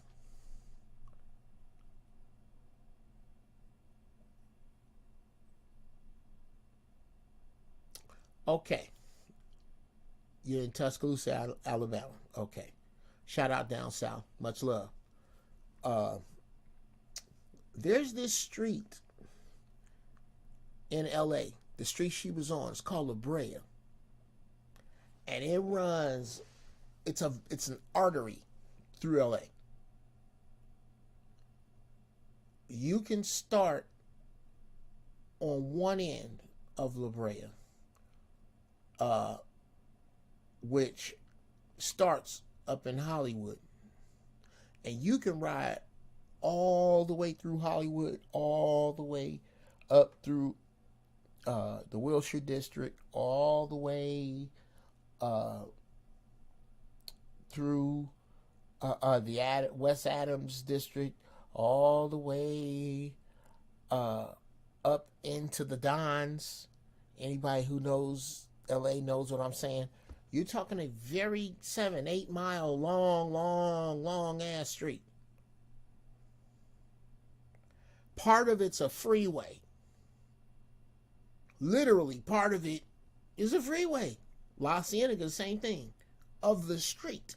Okay. You're in Tuscaloosa, Alabama. Okay. Shout out down south. Much love. There's this street in LA. The street she was on. It's called LaBrea. And it runs, it's an artery through LA. You can start on one end of LaBrea, which starts up in Hollywood, and you can ride all the way through Hollywood, all the way up through the Wilshire District, all the way through the West Adams District, all the way up into the Dons. Anybody who knows LA knows what I'm saying. You're talking a very 7-8 mile long ass street. Part of it's a freeway. Literally, part of it is a freeway. La Cienega, same thing, of the street.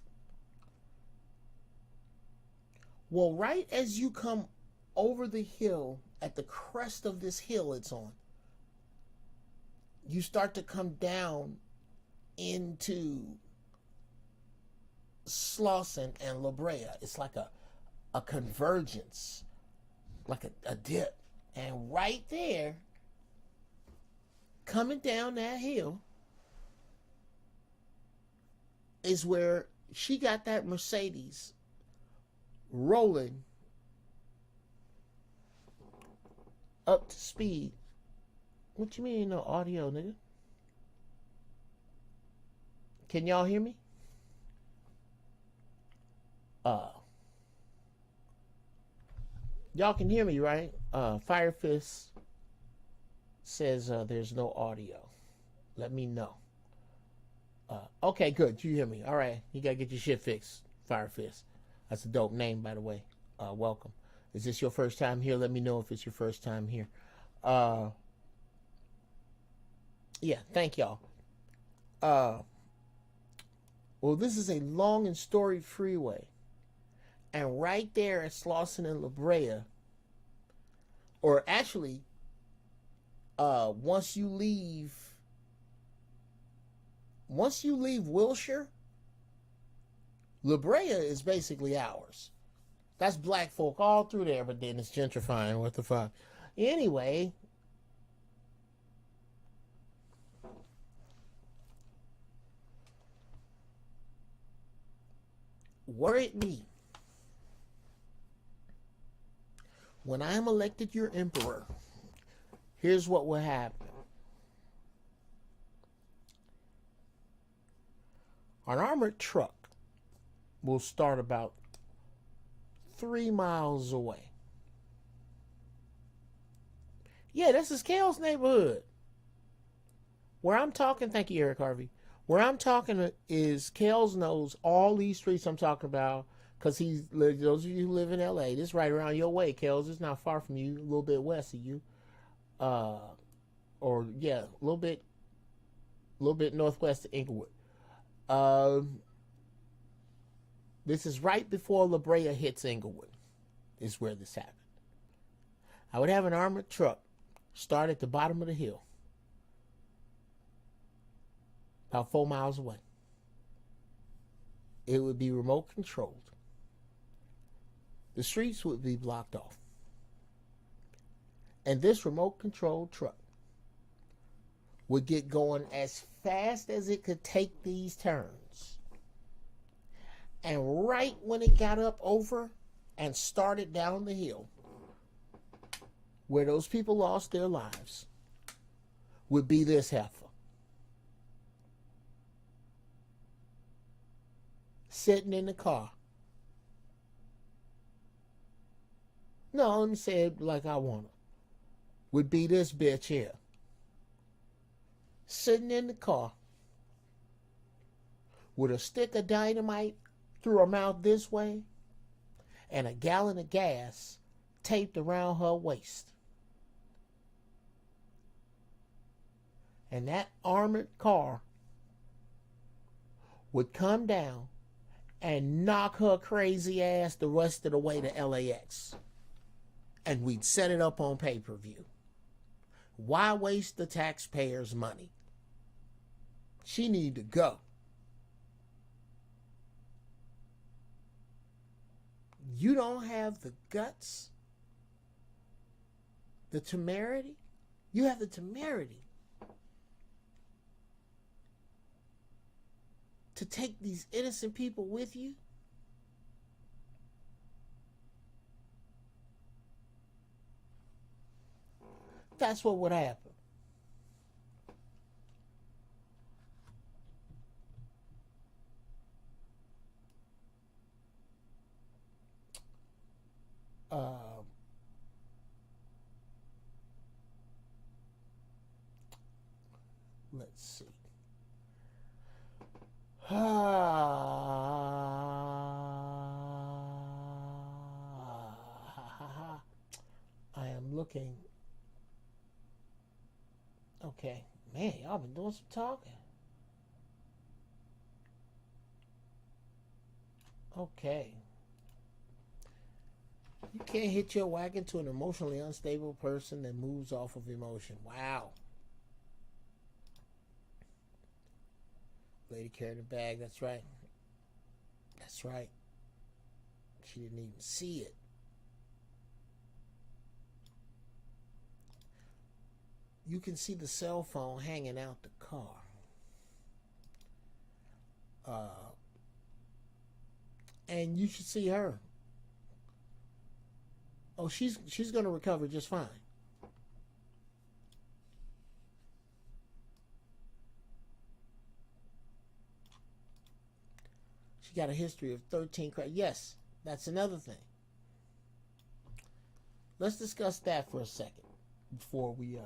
Well, right as you come over the hill, at the crest of this hill it's on, you start to come down into Slauson and LaBrea. It's like a convergence, like a dip. And right there, coming down that hill, is where she got that Mercedes rolling up to speed. What you mean no audio, nigga? Can y'all hear me? Y'all can hear me, right? Fire Fist says there's no audio. Let me know. Okay, good. You hear me. All right. You got to get your shit fixed, Fire Fist. That's a dope name, by the way. Welcome. Is this your first time here? Let me know if it's your first time here. Yeah, thank y'all. Well, this is a long and storied freeway. And right there at Slauson and LaBrea, or actually, once you leave Wilshire, LaBrea is basically ours. That's black folk all through there, but then it's gentrifying. What the fuck? Anyway, were it me, when I am elected your emperor, here's what will happen. An armored truck will start about 3 miles away. Yeah, this is Kale's neighborhood. Where I'm talking, thank you, Eric Harvey. Where I'm talking is Kale's knows all these streets I'm talking about, because those of you who live in LA, this is right around your way. Kale's is not far from you, a little bit west of you. Or yeah, a little bit northwest of Inglewood. This is right before LaBrea hits Inglewood, is where this happened. I would have an armored truck start at the bottom of the hill, about 4 miles away. It would be remote controlled. The streets would be blocked off. And this remote controlled truck would get going as fast as it could take these turns. And right when it got up over and started down the hill, where those people lost their lives, would be this heifer. Sitting in the car. No, let me say it like I want it. Would be this bitch here. Sitting in the car with a stick of dynamite through her mouth this way and a gallon of gas taped around her waist. And that armored car would come down and knock her crazy ass the rest of the way to LAX. And we'd set it up on pay-per-view. Why waste the taxpayers' money? She need to go. You don't have the guts, the temerity. You have the temerity to take these innocent people with you. That's what would happen. Let's see. I am looking. Okay. Man, y'all been doing some talking. Okay. You can't hitch your wagon to an emotionally unstable person that moves off of emotion. Wow. Lady carried a bag. That's right. That's right. She didn't even see it. You can see the cell phone hanging out the car. And you should see her. Oh, she's going to recover just fine. She got a history of 13 cracks. Yes, that's another thing. Let's discuss that for a second before we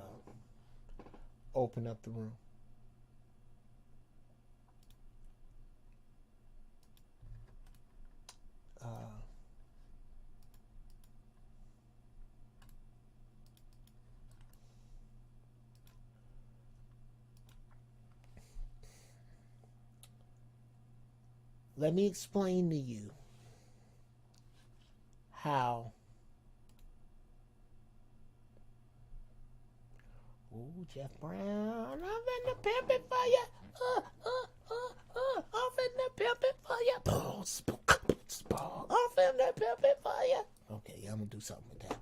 open up the room. let me explain to you how. Ooh, Jeff Brown, I'm finna pimp it for you. I'm finna pimp it for you. I'm finna pimp it for you. Okay, I'm gonna do something with that.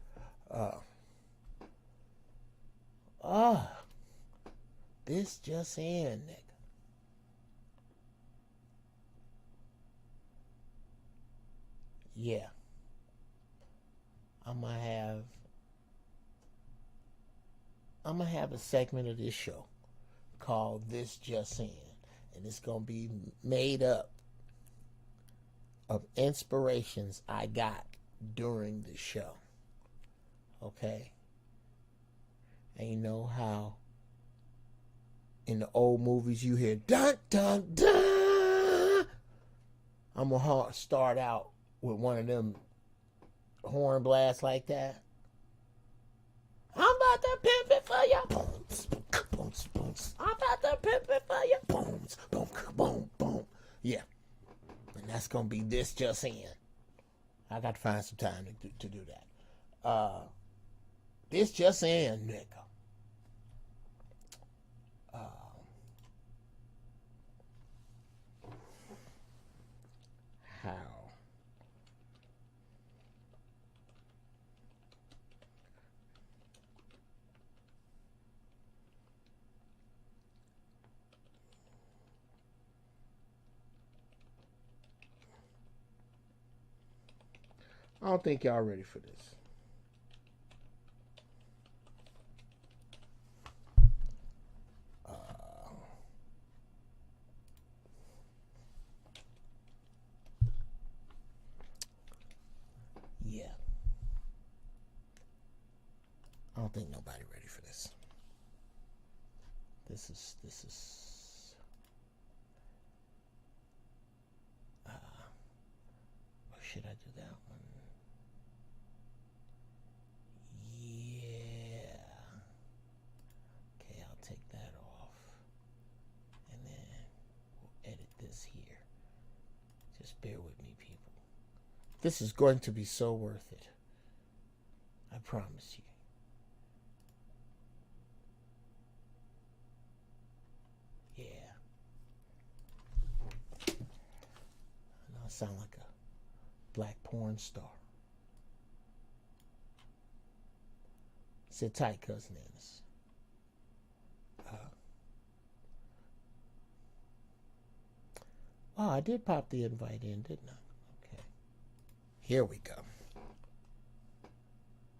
This just in, nigga. Yeah. I'm gonna have a segment of this show called This Just In. And it's gonna be made up of inspirations I got during the show. Okay? And you know how in the old movies you hear dun dun dun. I'm gonna start out with one of them horn blasts like that. I'm about to pimp it for you. I'm about to pimp it for you. Boom, boom, boom, boom. Yeah. And that's gonna be This Just In. I got to find some time to do that. This just in, nigga. How? I don't think y'all ready for this. Yeah. I don't think nobody ready for this. This is or should I do that one? Yeah. Okay, I'll take that off. And then we'll edit this here. Just bear with me, people. This is going to be so worth it. I promise you. Yeah. I know I sound like a black porn star. Sit tight, Cousin Ennis. Wow, I did pop the invite in, didn't I? Okay. Here we go.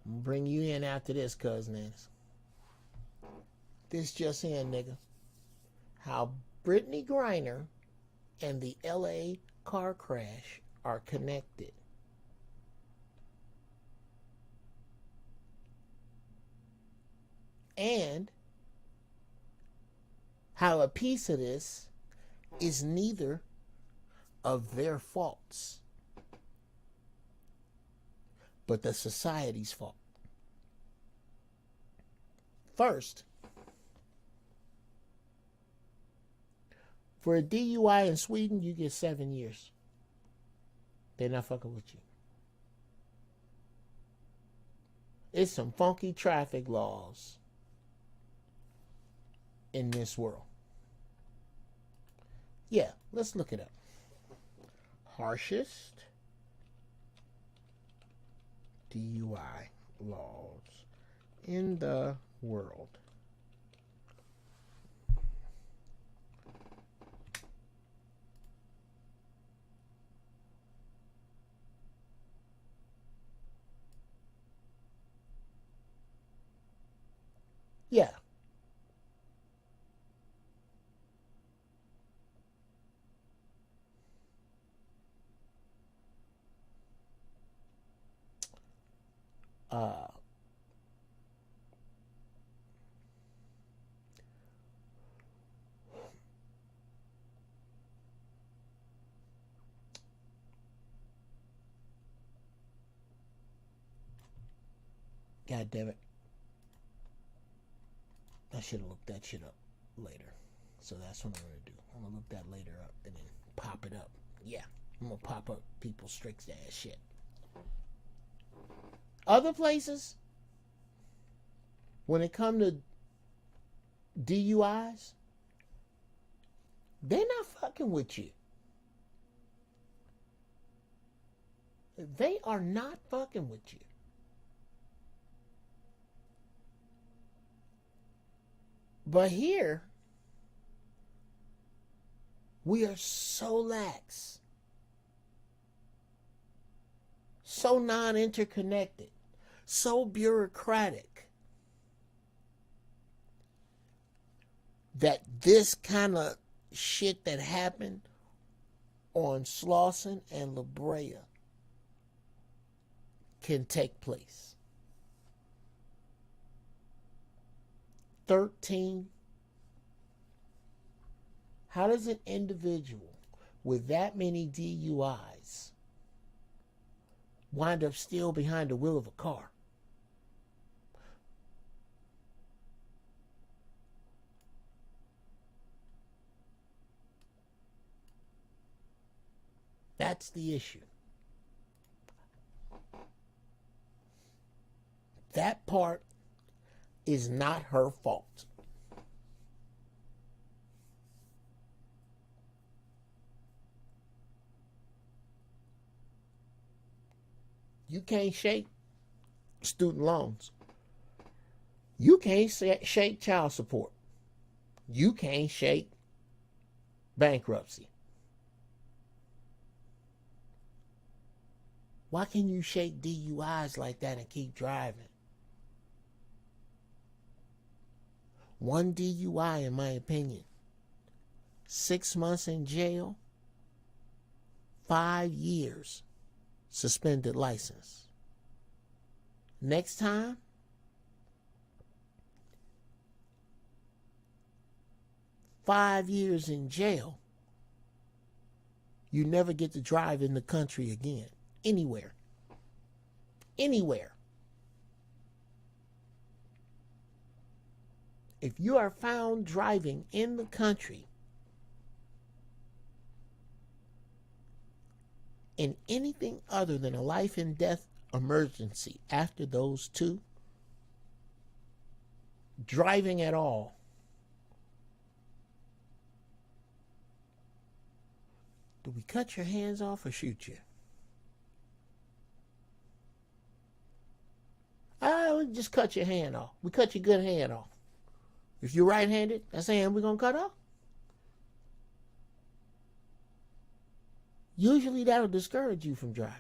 I'm gonna bring you in after this, Cousin Ennis. This just in, nigga. How Brittany Griner and the LA car crash are connected. And how a piece of this is neither of their faults, but the society's fault. First, for a DUI in Sweden, you get 7 years. They're not fucking with you. It's some funky traffic laws in this world. Yeah, let's look it up. Harshest DUI laws in the world. Yeah. God damn it. I should have looked that shit up later. So that's what I'm going to do. I'm going to look that later up and then pop it up. Yeah, I'm gonna pop up people's strict ass shit. Other places, when it come to DUIs, they're not fucking with you. They are not fucking with you. But here, we are so lax, so non-interconnected, so bureaucratic, that this kind of shit that happened on Slauson and LaBrea can take place. 13. How does an individual with that many DUIs wind up still behind the wheel of a car? That's the issue. That part is not her fault. You can't shake student loans. You can't shake child support. You can't shake bankruptcy. Why can you shake DUIs like that and keep driving? One DUI, in my opinion, 6 months in jail, 5 years suspended license. Next time, 5 years in jail. You never get to drive in the country again. Anywhere. Anywhere. If you are found driving in the country in anything other than a life and death emergency after those two, driving at all, do we cut your hands off or shoot you? We just cut your hand off. We cut your good hand off. If you're right-handed, that's the hand we're going to cut off. Usually that'll discourage you from driving.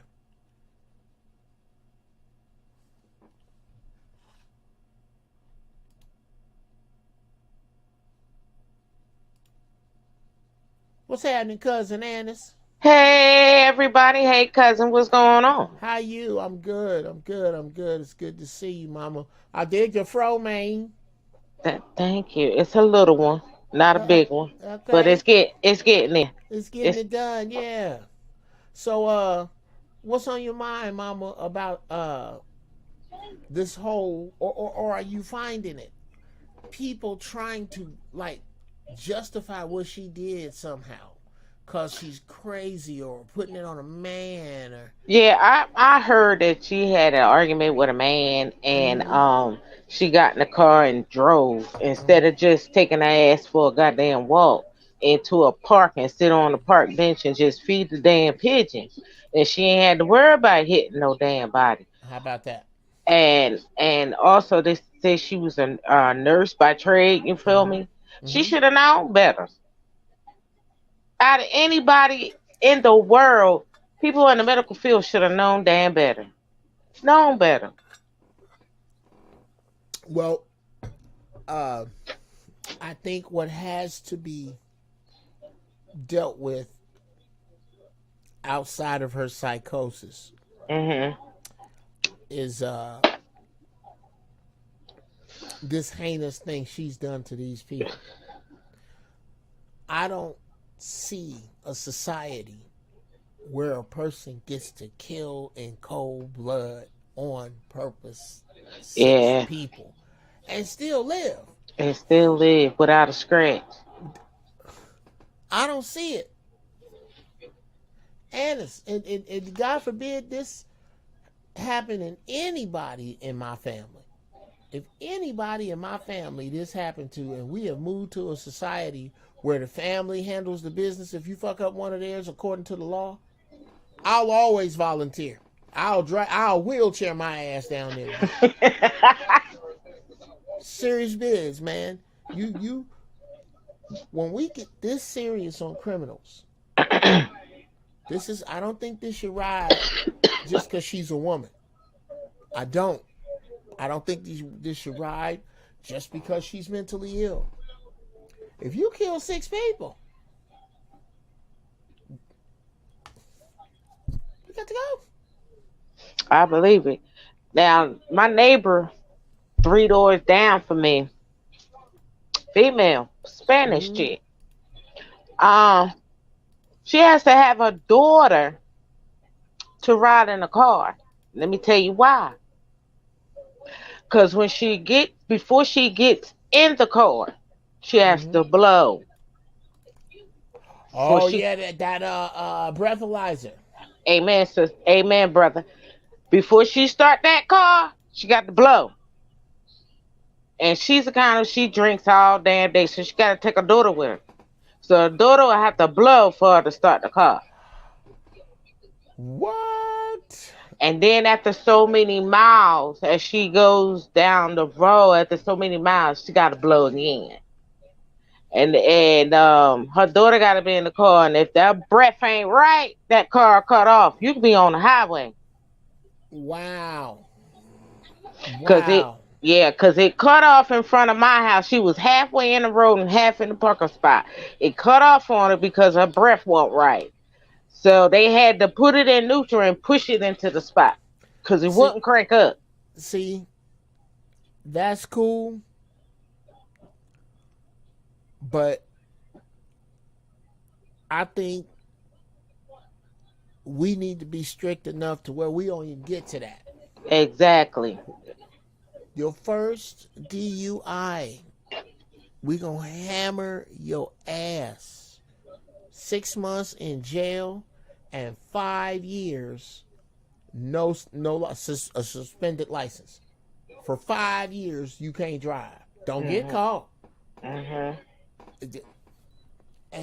What's happening, Cousin Annis? Hey, everybody. Hey, cousin. What's going on? How you? I'm good. It's good to see you, Mama. I did your fro, man. Thank you. It's a little one, not a big one, Okay. but it's getting there. It's getting it done, yeah. So, what's on your mind, Mama, about this whole, or are you finding it? People trying to like justify what she did somehow, cause she's crazy or putting it on a man, or Yeah, I heard that she had an argument with a man, and she got in the car and drove instead of just taking her ass for a goddamn walk into a park and sit on the park bench and just feed the damn pigeons. And she ain't had to worry about hitting no damn body. how about that? And also they say she was a nurse by trade. You feel me? She should have known better. Out of anybody in the world, people in the medical field should have known damn better. Known better. Well, I think what has to be dealt with outside of her psychosis is this heinous thing she's done to these people. I don't see a society where a person gets to kill in cold blood on purpose 6 people and still live. And still live without a scratch. I don't see it. and God forbid this happen in anybody in my family. If anybody in my family this happened to, and we have moved to a society where the family handles the business, if you fuck up one of theirs according to the law, I'll always volunteer. I'll wheelchair my ass down there. Serious biz, man. You when we get this serious on criminals, I don't think this should ride just because she's a woman. I don't think this should ride just because she's mentally ill. If you kill 6 people, you got to go. I believe it. Now, my neighbor 3 doors down from me, female, Spanish chick. She has to have a daughter to ride in a car. Let me tell you why. Because before she gets in the car, she has to blow. Oh, that breathalyzer. Amen, sis. Amen, brother. Before she start that car, she got to blow. And she's the kind of, she drinks all damn day, so she got to take her daughter with her. So her daughter will have to blow for her to start the car. What? And then after so many miles, as she goes down the road, after so many miles, she got to blow again. And her daughter got to be in the car. And if that breath ain't right, that car cut off. You can be on the highway. Wow. Because it cut off in front of my house. She was halfway in the road and half in the parking spot. It cut off on her because her breath wasn't right. So they had to put it in neutral and push it into the spot because it wouldn't crank up. See, that's cool. But I think we need to be strict enough to where we don't even get to that. Exactly. Your first DUI, we gonna hammer your ass. 6 months in jail and 5 years, no a suspended license. For 5 years, you can't drive. Don't get caught. And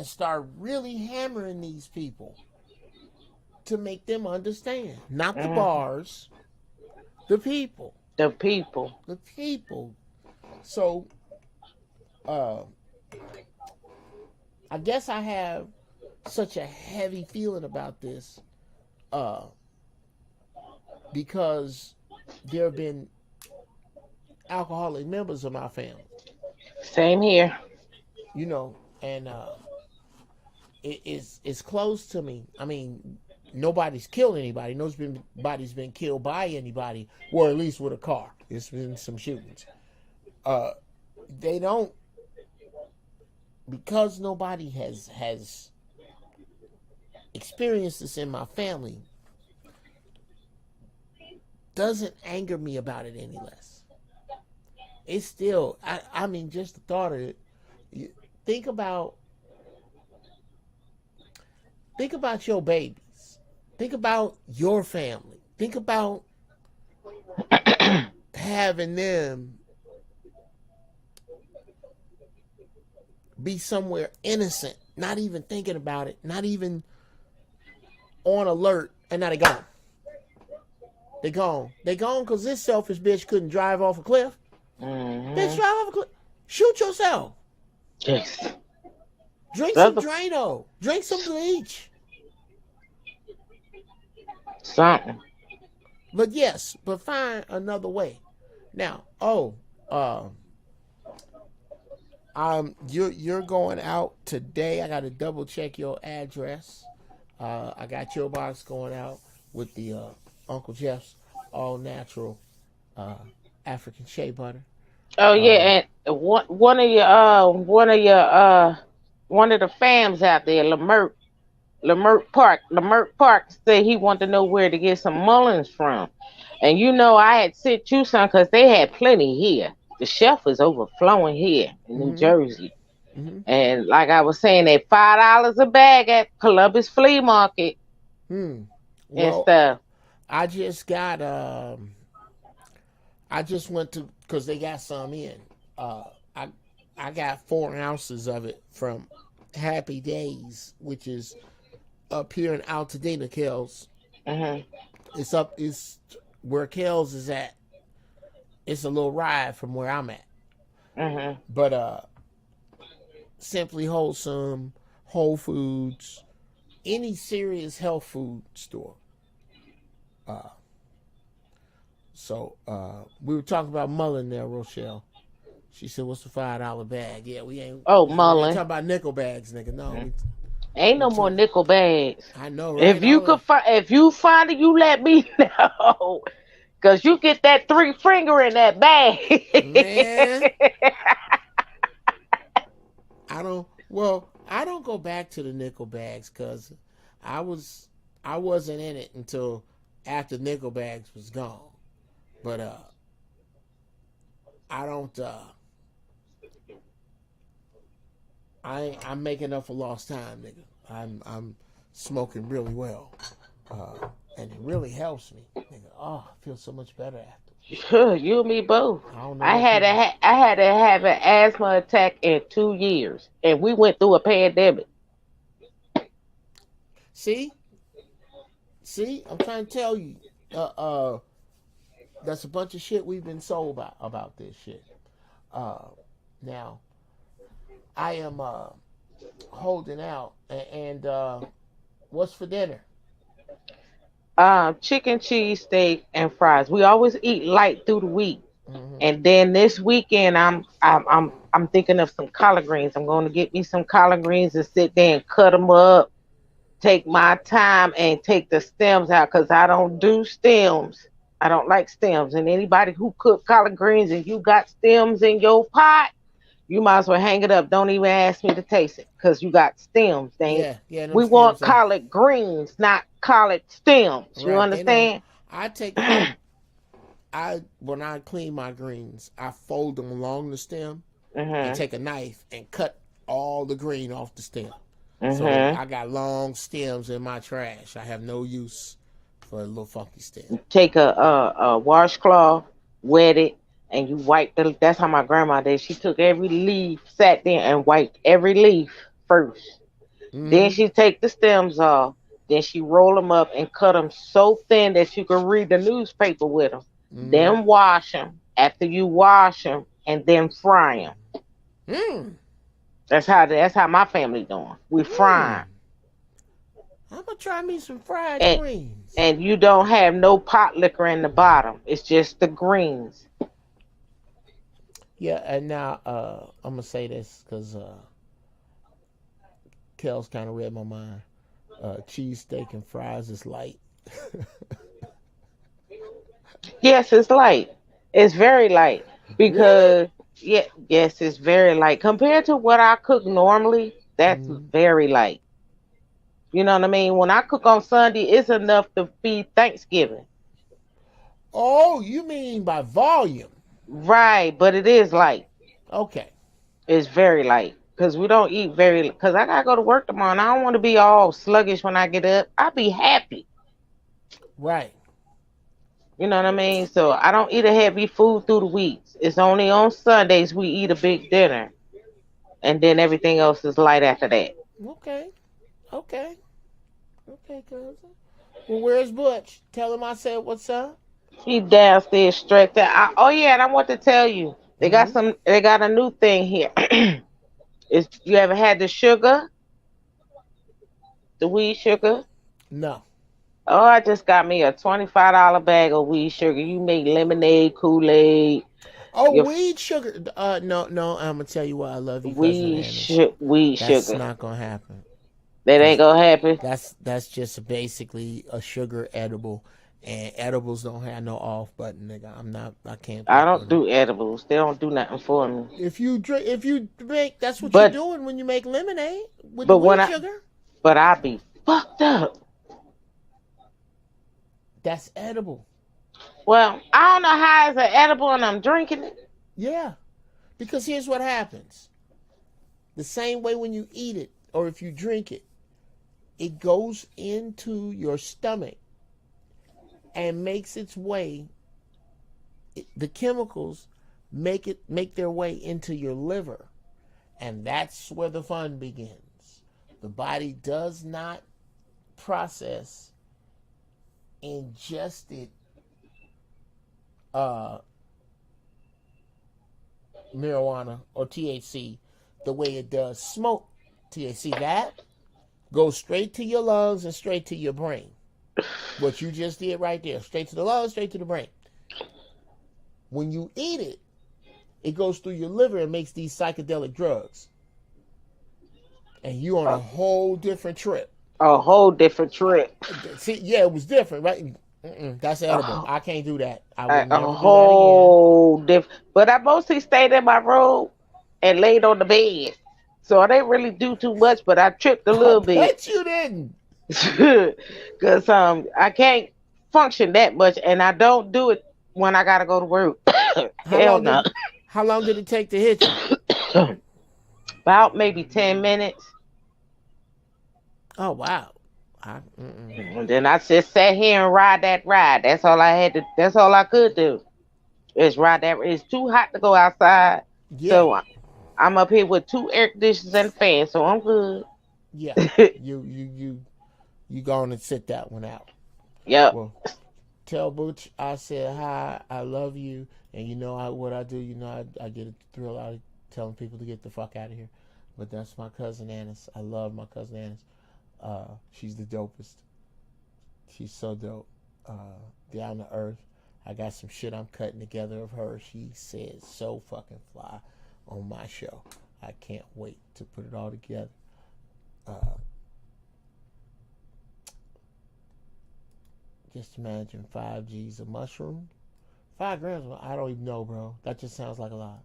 start really hammering these people to make them understand. Not the bars, the people. The people. The people. So, I guess I have such a heavy feeling about this because there have been alcoholic members of my family. Same here. You know, and it's close to me. I mean, nobody's killed anybody. Nobody's been killed by anybody, or at least with a car. There's been some shootings. They don't, because nobody has experienced this in my family, doesn't anger me about it any less. It's still, I mean, just the thought of it. Think about your babies. Think about your family. Think about having them be somewhere innocent, not even thinking about it, not even on alert, and now they gone. They gone. They gone because this selfish bitch couldn't drive off a cliff. Bitch, drive off a cliff. Shoot yourself. Yes. Drink some Drano. Drink some bleach. Something. But yes, but find another way. Now, you're going out today. I got to double check your address. I got your box going out with the Uncle Jeff's all natural African shea butter. Oh yeah, and one of the fams out there, Lamert Park said he wanted to know where to get some mullins from. And you know, I had sent you some because they had plenty here. The shelf is overflowing here in New Jersey. And like I was saying, at $5 a bag at Columbus Flea Market. and Well, stuff. I just got I just went to because they got some in. I I got 4 ounces of it from Happy Days, which is up here in Altadena, Kells. It's where Kells is at. It's a little ride from where I'm at. But Simply Wholesome, Whole Foods, any serious health food store. So we were talking about Mullen there, Rochelle. She said, "What's the $5 bag?" Yeah, we ain't. Oh, We ain't Mullen. talking about nickel bags, nigga. No, Ain't no more nickel bags. I know, right? If you find it, you let me know. Cause you get that 3 finger in that bag. Man. I don't go back to the nickel bags because I wasn't in it until after nickel bags was gone. But I don't I'm making up for lost time, nigga. I'm smoking really well. And it really helps me, nigga. Oh, I feel so much better after. Sure, you and me both. I had to have an asthma attack in 2 years, and we went through a pandemic. See, I'm trying to tell you, that's a bunch of shit we've been sold about this shit. Now, I am holding out, and what's for dinner? Chicken, cheese, steak, and fries. We always eat light through the week, and then this weekend I'm thinking of some collard greens. I'm going to get me some collard greens and sit there and cut them up. Take my time and take the stems out because I don't do stems. I don't like stems. And anybody who cook collard greens and you got stems in your pot, you might as well hang it up. Don't even ask me to taste it because you got stems. Yeah, we want collard greens, not collard stems. Right, you understand? When I clean my greens, I fold them along the stem and take a knife and cut all the green off the stem. So I got long stems in my trash. I have no use for a little funky stem. Take a washcloth, wet it, and you wipe that's how my grandma did. She took every leaf, sat there and wiped every leaf first. Then she take the stems off. Then she roll them up and cut them so thin that you can read the newspaper with them. Then wash them. After you wash them, and then fry them. That's how my family doing. We frying. I'm gonna try me some fried greens. And you don't have no pot liquor in the bottom. It's just the greens. Yeah, and now I'm gonna say this because Kel's kind of read my mind. Cheese, steak, and fries is light. Yes, it's light. It's very light because yes, it's very light compared to what I cook normally. That's very light. You know what I mean? When I cook on Sunday, it's enough to feed Thanksgiving. Oh, you mean by volume? Right, but it is light. Okay. It's very light because we don't eat because I gotta go to work tomorrow and I don't want to be all sluggish when I get up. I'll be happy. Right. You know what I mean? So I don't eat a heavy food through the weeks. It's only on Sundays we eat a big dinner. And then everything else is light after that. Okay, cousin. Well, where's Butch? Tell him I said what's up. He downstairs stretched out. Oh yeah, and I want to tell you, they got a new thing here. You ever had the sugar? The weed sugar? No. Oh, I just got me a $25 bag of weed sugar. You make lemonade, Kool-Aid. Oh, weed sugar. No, I'm gonna tell you why I love you. Weed sugar. That's not gonna happen. That ain't gonna happen. That's just basically a sugar edible, and edibles don't have no off button, nigga. I can't. I don't do edibles. They don't do nothing for me. If you make, that's what you're doing when you make lemonade with the weed sugar. But I be fucked up. That's edible. Well, I don't know how it's an edible and I'm drinking it. Yeah, because here's what happens. The same way when you eat it or if you drink it, it goes into your stomach and makes its way. The chemicals make their way into your liver, and that's where the fun begins. The body does not process ingested marijuana or THC the way it does smoke THC. That goes straight to your lungs and straight to your brain. What you just did right there, straight to the lungs, straight to the brain. When you eat it, it goes through your liver and makes these psychedelic drugs. And you on a whole different trip. A whole different trip. See, yeah, it was different, right? That's edible. I can't do that. I would never A do that again. whole different. But I mostly stayed in my room and laid on the bed. So I didn't really do too much, but I tripped a little bit. Bet you didn't. Because I can't function that much, and I don't do it when I gotta go to work. Hell no. How long did it take to hit you? About maybe 10 minutes. Oh, wow. And then I just sat here and ride that ride. That's all I had to. That's all I could do. Is ride that. It's too hot to go outside. Yeah. So I'm up here with 2 air conditioners and fans, so I'm good. Yeah. You go on and sit that one out. Yep. Well, tell Butch I said hi. I love you, and you know what I do. You know I get a thrill out of telling people to get the fuck out of here. But that's my cousin Annis. I love my cousin Annis. She's the dopest. She's so dope. Down to earth. I got some shit I'm cutting together of her. She says so fucking fly on my show. I can't wait to put it all together. Just imagine 5 G's of mushroom. 5 grams, I don't even know, bro. That just sounds like a lot.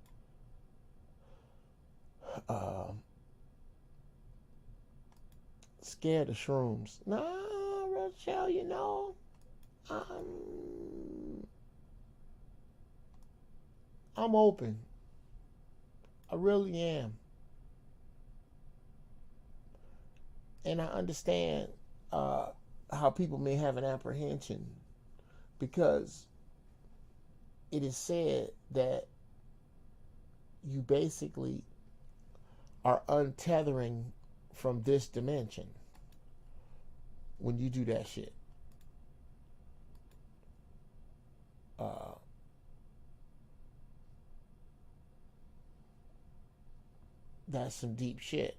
Scared of shrooms. No, Rochelle, you know, I'm open. I really am. And I understand how people may have an apprehension, because it is said that you basically are untethering from this dimension when you do that shit. That's some deep shit.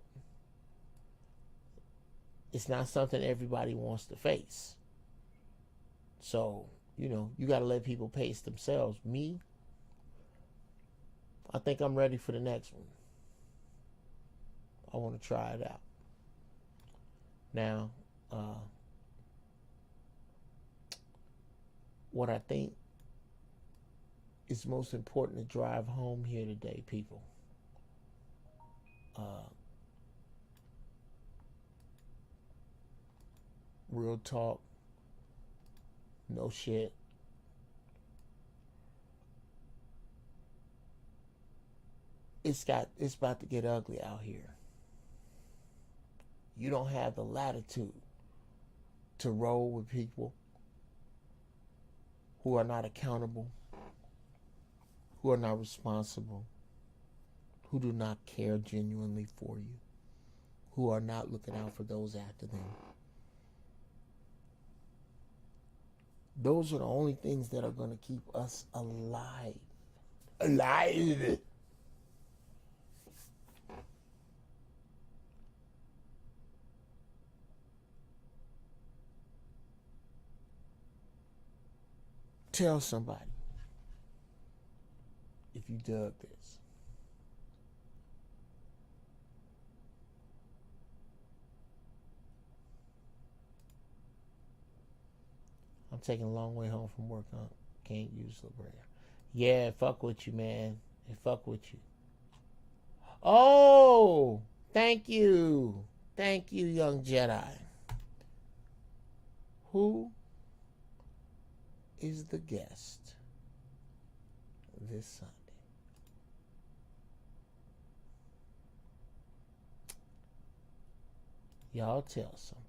It's not something everybody wants to face. So, you know, you got to let people pace themselves. Me, I think I'm ready for the next one. I want to try it out. Now, what I think is most important to drive home here today, people. Real talk. No shit. It's about to get ugly out here. You don't have the latitude to roll with people who are not accountable, who are not responsible, who do not care genuinely for you, who are not looking out for those after them. Those are the only things that are going to keep us alive. Alive! Tell somebody if you dug this. I'm taking a long way home from work, huh? Can't use LaBrea. Yeah, fuck with you, man. And fuck with you. Oh, thank you. Thank you, young Jedi. Who is the guest this Sunday? Y'all tell somebody.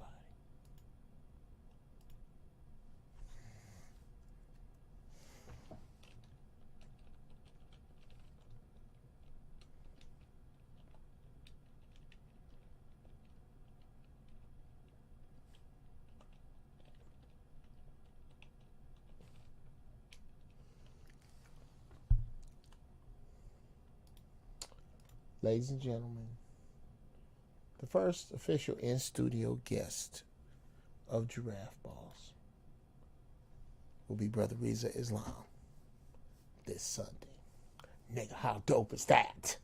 ladies and gentlemen, the first official in-studio guest of Giraffe Balls will be Brother Reza Islam this Sunday. Nigga, how dope is that?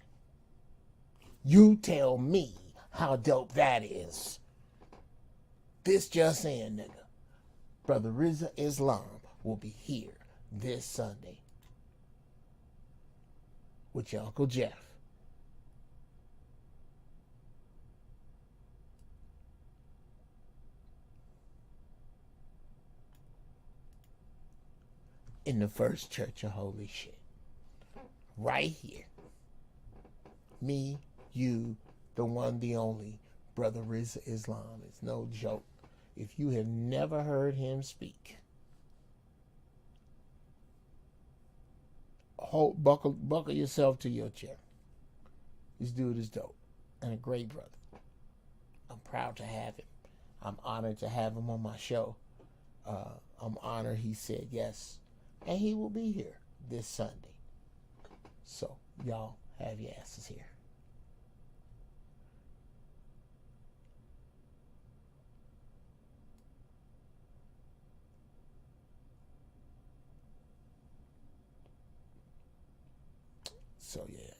You tell me how dope that is. This just in, nigga. Brother Reza Islam will be here this Sunday with your Uncle Jeff. In the First Church of Holy Shit. Right here. Me, you, the one, the only, Brother Reza Islam. It's no joke. If you have never heard him speak, buckle yourself to your chair. This dude is dope and a great brother. I'm proud to have him. I'm honored to have him on my show. I'm honored he said yes. And he will be here this Sunday. So, y'all have your asses here. So, yeah.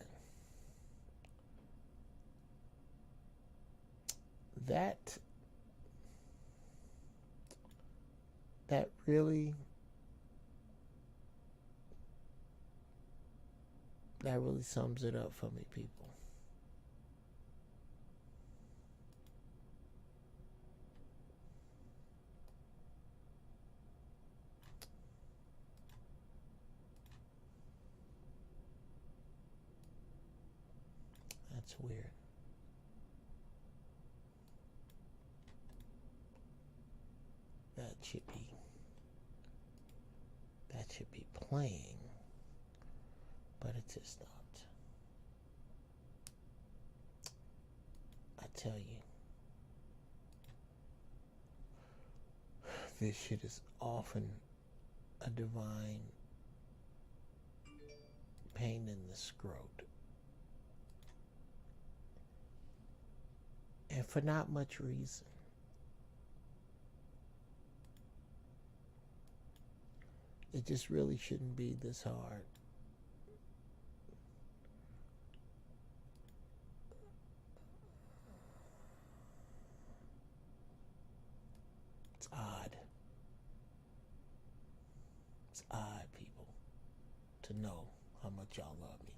That really sums it up for me, people. That's weird. That should be playing, but it is not. I tell you, this shit is often a divine pain in the scrot. And for not much reason. It just really shouldn't be this hard. It's odd. It's odd, people, to know how much y'all love me.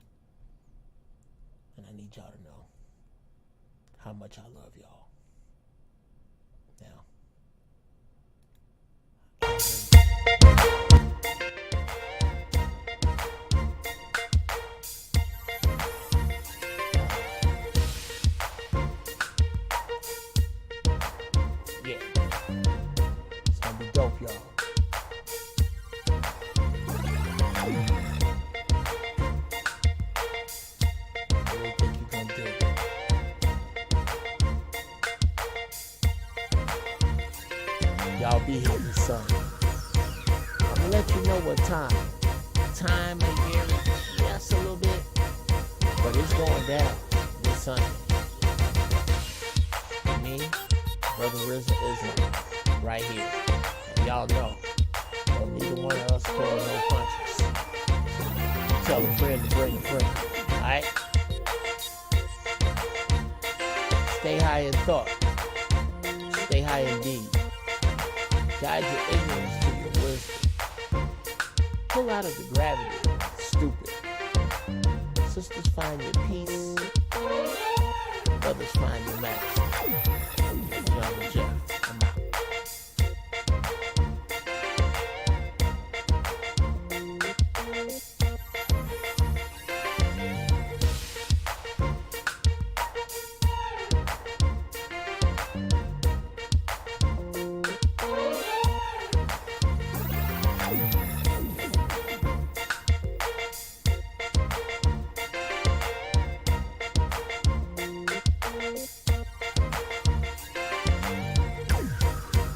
And I need y'all to know how much I love y'all. Now, yeah, it's gonna be dope, y'all. I really think you're gonna dig it. Y'all be here this Sunday. I'm gonna let you know what time. Time may vary just a little bit, but it's going down this Sunday. Me, Brother Reza Islam, right here. And y'all know, don't neither one of us pull no punches. Tell a friend to bring a friend. Alright? Stay high in thought. Stay high in deed. Guide your ignorance to your wisdom. Pull out of the gravity of the stupid. Sisters, find your peace. Brothers, find your master.